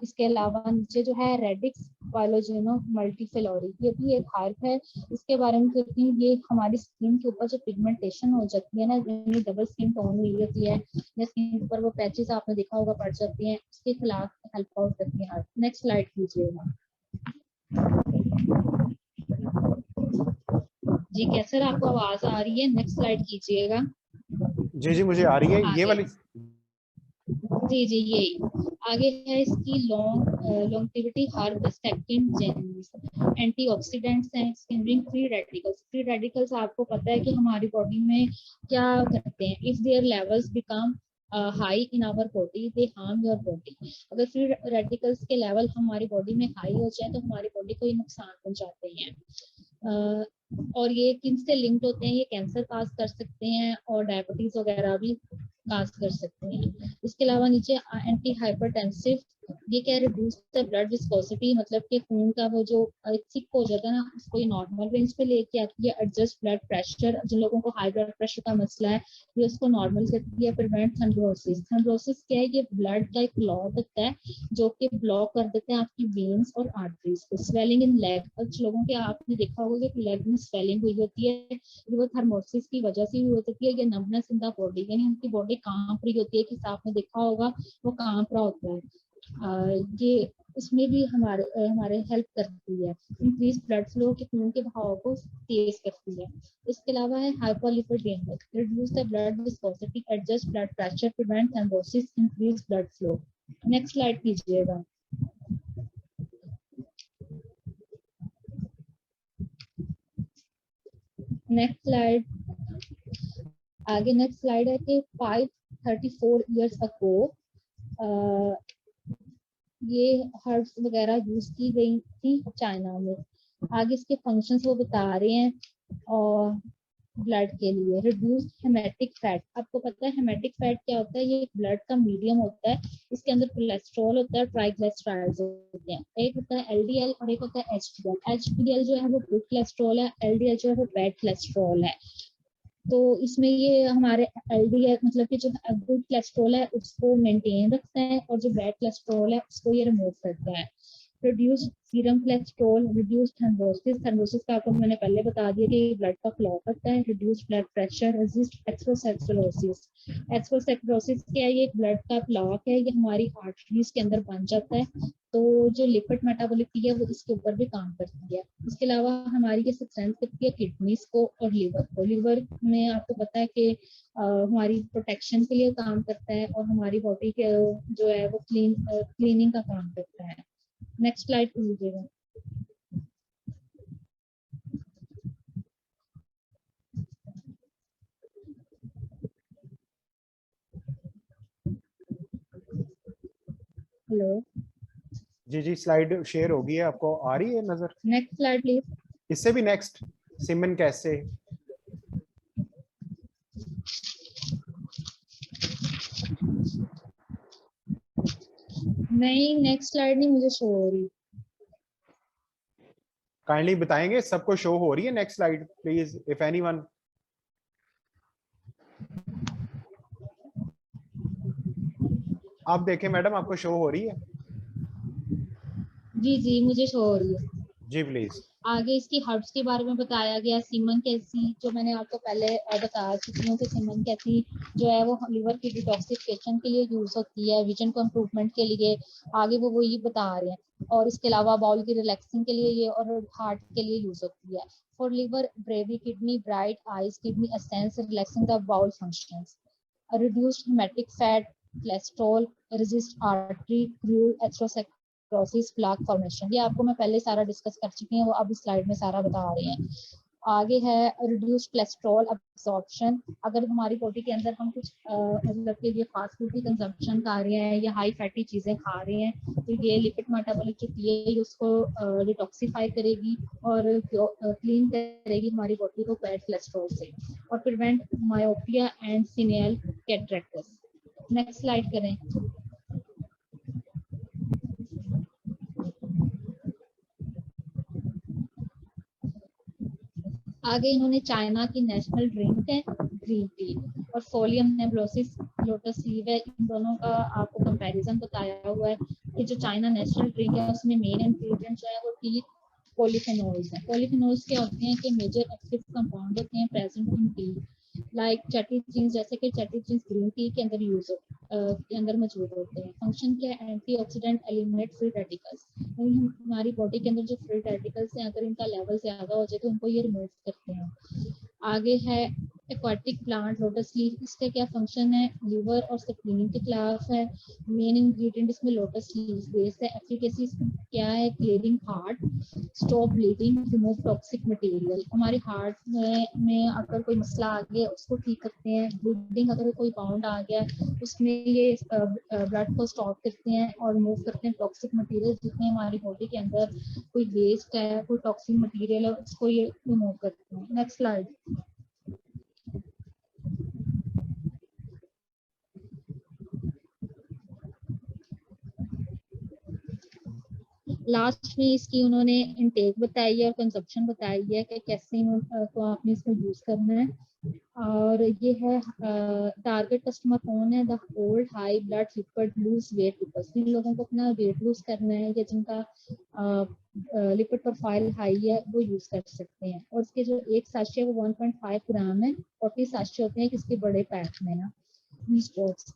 इसके अलावा नीचे जो है रेडिक्स पाइलोजेनो मल्टीफिलोरी, ये भी एक हर्ब है। इसके बारे में कहती हूँ, ये हमारी स्किन के ऊपर जो पिगमेंटेशन हो जाती है ना, यानी डबल स्किन टोन हुई होती है या स्किन पर वो पैचेस आपने देखा होगा पड़ जाती हैं, उसके खिलाफ हेल्प आउट करती है हर्ब। नेक्स्ट स्लाइड कीजिएगा जी। कैसर आपको आवाज आ रही है? नेक्स्ट स्लाइड कीजिएगा। जी जी मुझे आ रही है ये आगे। वाली। जी जी यही आगे है इसकी longevity herb stacking genes, antioxidants हैं, स्किनरिंग फ्री रेडिकल्स। फ्री रेडिकल्स आपको पता है कि हमारी बॉडी में क्या करते हैं, if their levels become high in our body they harm your body. अगर फ्री रेडिकल्स के लेवल हमारी बॉडी में हाई हो जाए तो हमारी बॉडी को ये नुकसान पहुंचाते हैं। और ये किन से लिंक्ड होते हैं, ये कैंसर काज कर सकते हैं और डायबिटीज वगैरह भी काज कर सकते हैं। इसके अलावा नीचे एंटी हाइपरटेंसिव, ये क्या रिड्यूस द ब्लड विस्कोसिटी, मतलब कि खून का वो जो थिक हो जाता है ना उसको ये नॉर्मल रेंज पे लेके आती है। एडजस्ट ब्लड प्रेशर, जिन लोगों को हाई ब्लड प्रेशर का मसला है ये उसको नॉर्मल करती है। प्रिवेंट थ्रोम्बोसिस, थ्रोम्बोसिस क्या है, ये ब्लड का एक क्लॉट होता है जो कि ब्लॉक कर देते हैं आपकी वेन्स और आर्टरीज को। स्वेलिंग इन लेग, कुछ लोगों के आपने देखा होगा कि लेग में स्वेलिंग हुई होती है, वो थर्मोसिस की वजह से भी हो सकती है। ये नमनेस इन द बॉडी, यानी उनकी बॉडी कांप रही होती है, कि आपने देखा होगा वो कांप रहा होता है। ये इसमें भी हमारे हेल्प करती है। इंक्रीज ब्लड फ्लो, के खून के बहाव को तेज करती है। इसके अलावा है hypolipidemia, reduce the blood viscosity, adjust blood pressure, prevent thrombosis, increase blood flow. Next slide कीजिएगा। Next slide. आगे नेक्स्ट स्लाइड है कि 534 इयर्स अगो ये हर्ब्स वगैरह यूज की गई थी चाइना में। आगे इसके फंक्शंस वो बता रहे हैं। और ब्लड के लिए रिड्यूस हेमेटिक फैट, आपको पता है हेमेटिक फैट क्या होता है, ये एक ब्लड का मीडियम होता है। इसके अंदर कोलेस्ट्रॉल होता है, ट्राइग्लिसराइड्स होते हैं। एक होता है एलडीएल और एक होता है एचडीएल। एचडीएल जो है वो गुड कोलेस्ट्रॉल है, एलडीएल जो है वो बैड कोलेस्ट्रॉल है। तो इसमें ये हमारे एलडीएल मतलब कि जो गुड कोलेस्ट्रॉल है उसको मेंटेन रखता है और जो बैड कोलेस्ट्रॉल है उसको ये रिमूव करता है। Reduce serum cholesterol, reduce thrombosis, thrombosis का आपको मैंने पहले बता दिया कि ब्लड का क्लॉट करता है। Reduce blood pressure, resist atherosclerosis. Atherosclerosis क्या है, ये एक ब्लड का ब्लॉक है, ये हमारी आर्टरीज के अंदर बन जाता है। तो जो लिपिड मेटाबॉलिटी है वो इसके ऊपर भी काम करती है। इसके अलावा हमारी ये स्ट्रेंथ करती है किडनीज को और लिवर को। लिवर में आपको पता है कि हमारी प्रोटेक्शन के लिए काम करता है और हमारी बॉडी के जो है वो क्लीनिंग का काम करता है। नेक्स्ट स्लाइड कीजिएगा। हेलो, जी जी स्लाइड शेयर होगी है, आपको आ रही है नजर? Next slide please. इससे भी नेक्स्ट सिमन कैसे? नहीं, नेक्स्ट स्लाइड नहीं मुझे शो हो रही। काइंडली बताएंगे सबको शो हो रही है next slide please if anyone. आप देखें मैडम आपको शो हो रही है? जी जी मुझे शो हो रही है। जी प्लीज। आगे इसकी हर्ब्स के बारे में बताया गया। सीमन कैसी, जो मैंने आपको पहले बता चुकी हूँ कि सीमन कैसी जो है वो लिवर की डिटॉक्सिफिकेशन के लिए यूज होती है, विजन को इम्प्रूवमेंट के लिए। आगे वो ये बता रहे हैं। और इसके अलावा बाउल की रिलैक्सिंग के लिए ये और हार्ट के लिए यूज होती है। For liver brave kidney bright eyes kidney essence relaxing the bowel functions. Reduced hematic fat, cholesterol, resist artery cruel atherosclerosis, plaque formation. ये आपको मैं पहले सारा डिस्कस कर चुकी हूँ, वो अब इस स्लाइड में सारा बता रहे हैं। आगे है रिड्यूस कोलेस्ट्रॉल अब्सॉर्प्शन। अगर हमारी बॉडी के अंदर हम कुछ मतलब के लिए फास्ट फूड की कंजम्पशन कर रहे हैं या हाई फैटी चीजें खा रहे हैं तो ये लिपिड मेटाबॉलिक जो है उसको डिटॉक्सिफाई करेगी और क्लीन करेगी हमारी बॉडी को बैड कोलेस्ट्रॉल से। और prevent myopia and senile cataracts. Next slide करें। आगे इन्होंने चाइना की नेशनल ड्रिंक है ग्रीन टी, और फोलियम नेबुलोसिस लोटस लीव है। इन दोनों का आपको कंपैरिजन बताया हुआ है कि जो चाइना नेशनल ड्रिंक है उसमें मेन इंग्रेडिएंट जो है वो टी पॉलीफेनोल्स है। पॉलीफेनोल्स क्या होते हैं कि मेजर एक्टिव कंपाउंड होते हैं present in tea, like catechins, जैसे कि चैटी जीन्स ग्रीन टी के अंदर के अंदर मौजूद होते हैं। फंक्शन क्या है, एंटीऑक्सीडेंट, एलिमिनेट फ्री रेडिकल्स। हमारी बॉडी के अंदर जो फ्री रेडिकल्स हैं अगर इनका लेवल ज्यादा हो जाए तो उनको ये रिमूव करते हैं। आगे है एक्वाटिक प्लांट लोटस लीफ, इसका क्या फंक्शन है, लीवर और स्प्लीन के खिलाफ है। मेन इंग्रेडिएंट इसमें लोटस लीफ बेस है। एफिकेसी क्या है, clearing heart, stop bleeding, remove toxic material. हमारे हार्ट में अगर कोई मसला आ गया उसको ठीक करते हैं। ब्लीडिंग अगर कोई बाउंड आ गया उसमें ये ब्लड को स्टॉप करते हैं और रिमूव करते हैं टॉक्सिक मटेरियल। जितने हमारी बॉडी के अंदर कोई वेस्ट है, कोई टॉक्सिक मटेरियल है, उसको ये रिमूव करते हैं। Next slide. लास्ट में इसकी उन्होंने इनटेक बताई है और कंजप्शन बताई है कि कैसे तो आपने इसको यूज करना है। और ये है टारगेट कस्टमर कौन है, the old high blood lipid lose weight peoples. जिन लोगों को अपना वेट लूज करना है या जिनका लिपिड प्रोफाइल हाई है वो यूज कर सकते हैं। और इसके जो एक साशे है वो 1.5 ग्राम है, 40 साशे होते हैं किसके बड़े पैक में ना, बीस बॉक्स।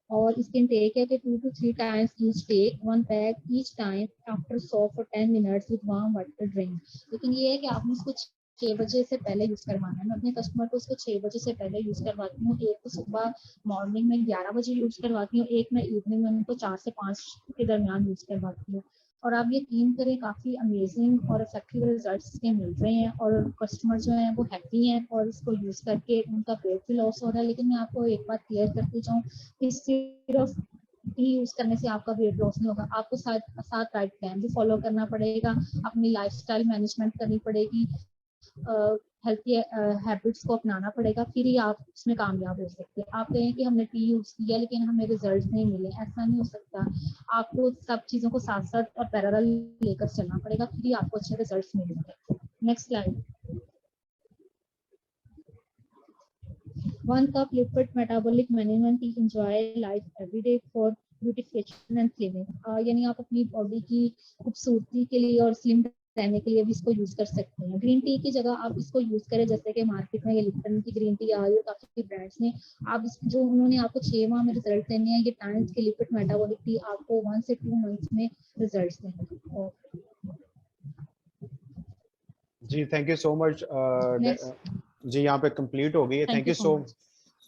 और इसके इंटेक है कि 2 to 3 times each day, 1 pack each time after soak for 10 minutes with warm water drink। लेकिन ये है कि आपने इसको 6 बजे से पहले यूज करवाना है। मैं अपने कस्टमर को इसको 6 बजे से पहले यूज करवाती हूँ। एक तो सुबह मॉर्निंग में 11 बजे यूज करवाती हूँ, एक मैं इवनिंग में उनको 4 से 5 के दरमियान यूज करवाती हूँ। और आप यकीन करें काफी अमेजिंग और इफेक्टिव रिजल्ट्स इसके मिल रहे हैं और कस्टमर जो है वो हैप्पी हैं और इसको यूज करके उनका वेट भी लॉस हो रहा है। लेकिन मैं आपको एक बात क्लियर करती जाऊँ कि सिर्फ टी यूज करने से आपका वेट लॉस नहीं होगा, आपको साथ साथ डाइट प्लान भी फॉलो करना पड़ेगा, अपनी लाइफस्टाइल मैनेजमेंट करनी पड़ेगी, हेल्थी हैबिट्स को अपनाना पड़ेगा, फिर ही आप उसमें कामयाब हो सकते हैं। आप कहें कि हमने टी यूज किया लेकिन हमें रिजल्ट नहीं मिले, ऐसा नहीं हो सकता। आपको सब चीजों को साथ साथ और पैरेलल लेकर चलना पड़ेगा, फिर ही आपको अच्छे रिजल्ट मिलेंगे। Next slide. 1 cup liquid metabolic management tea, enjoy life every day for beautification and slimming. यानी आप अपनी बॉडी की खूबसूरती के लिए और स्लिम रहने के लिए भी इसको यूज कर सकते हैं। ग्रीन टी की जगह आप इसको यूज करें, जैसे कि मार्केट में ये लिप्टन की ग्रीन टी आ रही है, काफी ब्रांड्स ने आप जो उन्होंने आपको 6 माह में रिजल्ट देने हैं, ये टाइम्स की लिक्विड मेटाबॉलिक टी आपको 1 से 2 मंथ्स में रिजल्ट देंगे। जी थैंक यू सो मच। जी यहाँ पे कंप्लीट हो गई है। Thank you so much.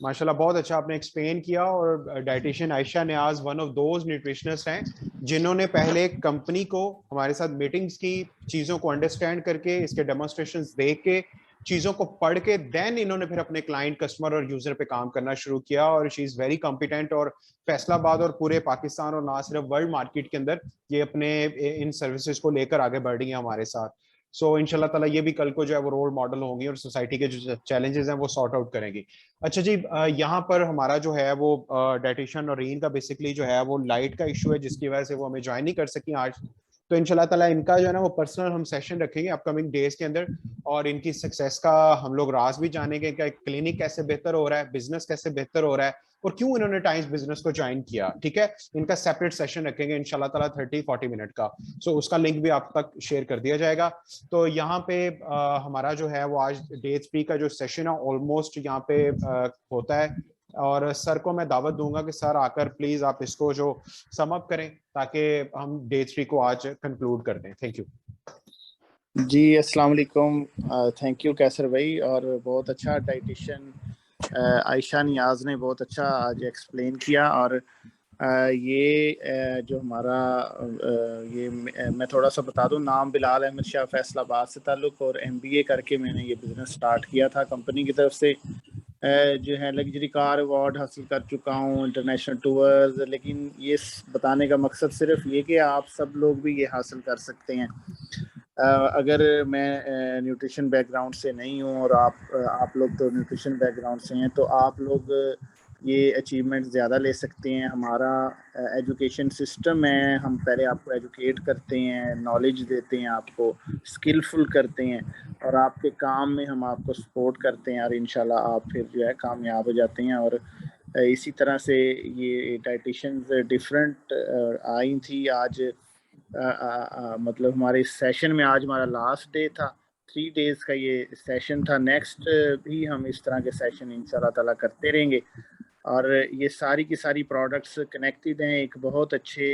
माशाल्लाह बहुत अच्छा आपने एक्सप्लेन किया। और dietitian Ayesha Niaz one of those nutritionist हैं जिन्होंने पहले कंपनी को हमारे साथ मीटिंग्स की, चीज़ों को अंडरस्टैंड करके, इसके डेमोन्स्ट्रेशंस देख के, चीज़ों को पढ़ के देन इन्होंने फिर अपने क्लाइंट, कस्टमर और यूजर पे काम करना शुरू किया। और शी इज़ वेरी कॉम्पिटेंट और फैसलाबाद और पूरे पाकिस्तान और ना सिर्फ वर्ल्ड मार्केट के अंदर ये अपने इन सर्विसेज को लेकर आगे बढ़ रही हैं हमारे साथ। सो इंशाल्लाह ताला ये भी कल को जो है वो रोल मॉडल होंगी और सोसाइटी के जो चैलेंजेस हैं वो सॉर्ट आउट करेंगी। अच्छा जी, यहाँ पर हमारा जो है वो डाइटिशियन और रीन का बेसिकली जो है वो लाइट का इशू है जिसकी वजह से वो हमें ज्वाइन नहीं कर सकी आज। तो इंशाल्लाह ताला इनका जो है ना वो पर्सनल हम सेशन रखेंगे अपकमिंग डेज के अंदर और इनकी सक्सेस का हम लोग राज भी जानेंगे कि क्लिनिक कैसे बेहतर हो रहा है, बिजनेस कैसे बेहतर हो रहा है और क्यों इन्होंने टाइम्स बिजनेस को ज्वाइन किया। ठीक है, इनका सेपरेट सेशन रखेंगे इंशाल्लाह ताला 30-40 मिनट का। सो उसका लिंक भी आप तक शेयर कर दिया जाएगा। तो यहाँ पे हमारा जो है वो आज डे 3 का जो सेशन है ऑलमोस्ट यहाँ पे होता है और सर को मैं दावत दूंगा कि सर आकर प्लीज आप इसको जो सम अप करें ताकि हम डे 3 को आज कंक्लूड कर दें। थैंक यू जी। अस्सलाम वालेकुम। थैंक यू कैसर भाई। और बहुत अच्छा डाइटिशियन आयशा नियाज ने बहुत अच्छा आज एक्सप्लेन किया। और ये जो हमारा ये मैं थोड़ा सा बता दूं, नाम बिलाल अहमद शाह, फैसलाबाद से ताल्लुक़ और MBA करके मैंने ये बिज़नेस स्टार्ट किया था कंपनी की तरफ से। जो है लग्जरी कार अवार्ड हासिल कर चुका हूँ, इंटरनेशनल टूर्स। लेकिन ये बताने का मकसद सिर्फ ये कि आप सब लोग भी ये हासिल कर सकते हैं। अगर मैं न्यूट्रिशन बैकग्राउंड से नहीं हूँ और आप लोग तो न्यूट्रिशन बैकग्राउंड से हैं, तो आप लोग ये अचीवमेंट ज़्यादा ले सकते हैं। हमारा एजुकेशन सिस्टम है, हम पहले आपको एजुकेट करते हैं, नॉलेज देते हैं, आपको स्किलफुल करते हैं और आपके काम में हम आपको सपोर्ट करते हैं और इंशाल्लाह आप फिर जो है कामयाब हो जाते हैं। और इसी तरह से ये डाइटिशियंस डिफरेंट आई थी आज। मतलब हमारे इस सेशन में आज हमारा लास्ट डे था, 3 डेज़ का ये सेशन था। नेक्स्ट भी हम इस तरह के सेशन इंशाल्लाह ताला करते रहेंगे और ये सारी की सारी प्रोडक्ट्स कनेक्टेड हैं एक बहुत अच्छे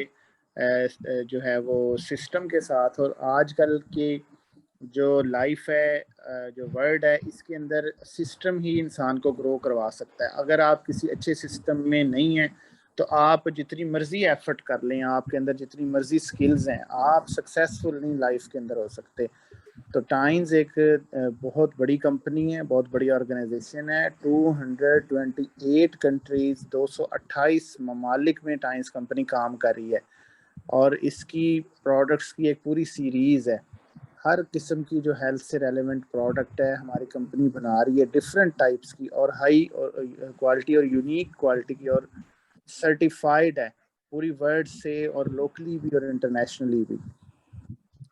जो है वो सिस्टम के साथ। और आजकल के जो लाइफ है, जो वर्ल्ड है, इसके अंदर सिस्टम ही इंसान को ग्रो करवा सकता है। अगर आप किसी अच्छे सिस्टम में नहीं हैं तो आप जितनी मर्जी एफर्ट कर लें, आपके अंदर जितनी मर्जी स्किल्स हैं, आप सक्सेसफुल नहीं लाइफ के अंदर हो सकते। तो टाइम्स एक बहुत बड़ी कंपनी है, बहुत बड़ी ऑर्गेनाइजेशन है। 228 कंट्रीज, 228 ममालिक में टाइम्स कंपनी काम कर रही है और इसकी प्रोडक्ट्स की एक पूरी सीरीज़ है। हर किस्म की जो हेल्थ से रेलेवेंट प्रोडक्ट है हमारी कंपनी बना रही है, डिफरेंट टाइप्स की और हाई क्वालिटी और यूनिक क्वालिटी की, और सर्टिफाइड है पूरी वर्ल्ड से और लोकली भी और इंटरनेशनली भी।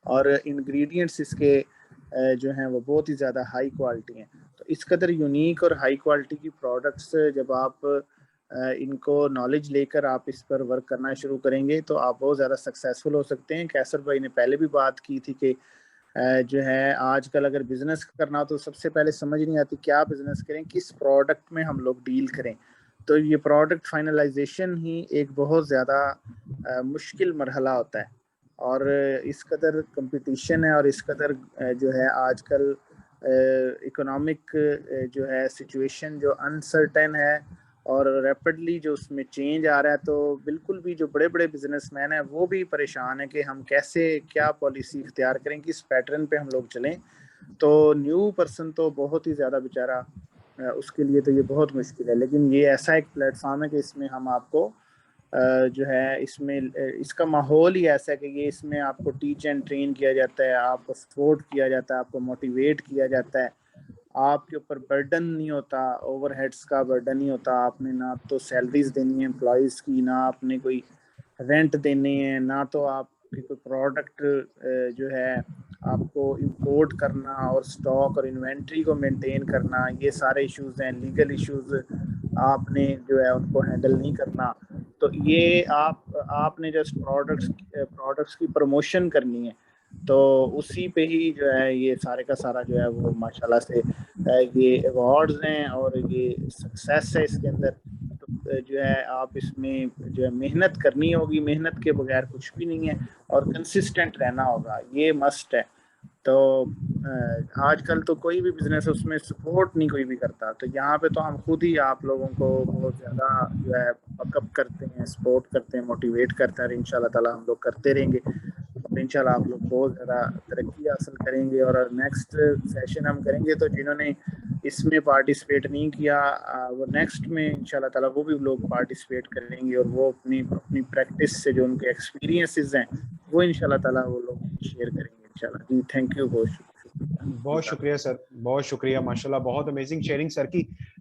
और इंग्रेडिएंट्स इसके जो हैं वो बहुत ही ज़्यादा हाई क्वालिटी हैं। तो इस कदर यूनिक और हाई क्वालिटी की प्रोडक्ट्स जब आप इनको नॉलेज लेकर आप इस पर वर्क करना शुरू करेंगे तो आप बहुत ज़्यादा सक्सेसफुल हो सकते हैं। कैसर भाई ने पहले भी बात की थी कि जो है आजकल अगर बिज़नेस करना हो तो सबसे पहले समझ नहीं आती क्या बिज़नेस करें, किस प्रोडक्ट में हम लोग डील करें। तो ये प्रोडक्ट फाइनलाइजेशन ही एक बहुत ज़्यादा मुश्किल मरहला होता है और इस कदर कंपटीशन है और इस कदर जो है आजकल इकोनॉमिक जो है सिचुएशन जो अनसर्टेन है और रैपिडली जो उसमें चेंज आ रहा है। तो बिल्कुल भी जो बड़े बड़े बिजनेसमैन हैं वो भी परेशान है कि हम कैसे क्या पॉलिसी इख्तियार करें, किस पैटर्न पे हम लोग चलें। तो न्यू पर्सन तो बहुत ही ज़्यादा बेचारा उसके लिए तो ये बहुत मुश्किल है। लेकिन ये ऐसा एक प्लेटफॉर्म है कि इसमें हम आपको जो है इसमें इसका माहौल ही ऐसा है कि ये इसमें आपको टीच एंड ट्रेन किया जाता है, आपको सपोर्ट किया जाता है, आपको मोटिवेट किया जाता है। आपके ऊपर बर्डन नहीं होता, ओवरहेड्स का बर्डन नहीं होता। आपने ना तो सैलरीज देनी है एम्प्लॉयज़ की, ना आपने कोई रेंट देने हैं, ना तो आपके कोई प्रोडक्ट जो है आपको इंपोर्ट करना और स्टॉक और इन्वेंट्री को मेंटेन करना, ये सारे इश्यूज हैं। लीगल इश्यूज आपने जो है उनको हैंडल नहीं करना। तो ये आपने जस्ट प्रोडक्ट्स की प्रमोशन करनी है। तो उसी पे ही जो है ये सारे का सारा जो है वो माशाल्लाह से ये अवार्ड्स हैं और ये सक्सेस है इसके अंदर। तो जो है आप इसमें जो है मेहनत करनी होगी, मेहनत के बगैर कुछ भी नहीं है और कंसिस्टेंट रहना होगा, ये मस्ट है। तो आजकल तो कोई भी बिजनेस उसमें सपोर्ट नहीं कोई भी करता। तो यहाँ पे तो हम खुद ही आप लोगों को बहुत ज़्यादा जो है बकअप करते हैं, सपोर्ट करते हैं, मोटिवेट करते हैं और इंशाल्लाह ताला हम लोग करते रहेंगे और इंशाल्लाह आप लोग बहुत ज़्यादा तरक्की हासिल करेंगे। और नेक्स्ट सेशन हम करेंगे तो जिन्होंने इसमें पार्टिसिपेट नहीं किया वो नेक्स्ट में इंशाल्लाह ताला वो भी लोग पार्टिसिपेट करेंगे और वो अपनी प्रैक्टिस से जो उनके एक्सपीरियंसेस हैं वो इंशाल्लाह ताला वो लोग शेयर करेंगे इंशाल्लाह। जी थैंक यू, बहुत शुक्रिया सर, बहुत शुक्रिया, माशाल्लाह बहुत अमेजिंग शेयरिंग सर की।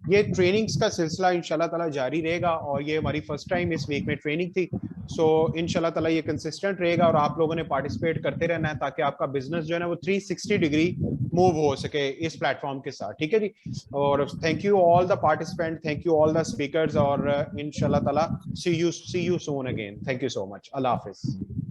ये ट्रेनिंग्स का सिलसिला इंशाल्लाह ताला जारी रहेगा और ये हमारी फर्स्ट टाइम इस वीक में ट्रेनिंग थी। सो इंशाल्लाह ताला ये कंसिस्टेंट रहेगा और आप लोगों ने पार्टिसिपेट करते रहना है ताकि आपका बिजनेस जो है ना वो 360 डिग्री मूव हो सके इस प्लेटफॉर्म के साथ। ठीक है जी। और thank you all the participant, thank you all the speakers और इंशाल्लाह ताला see you soon again. Thank you so much. अल्लाह हाफिज।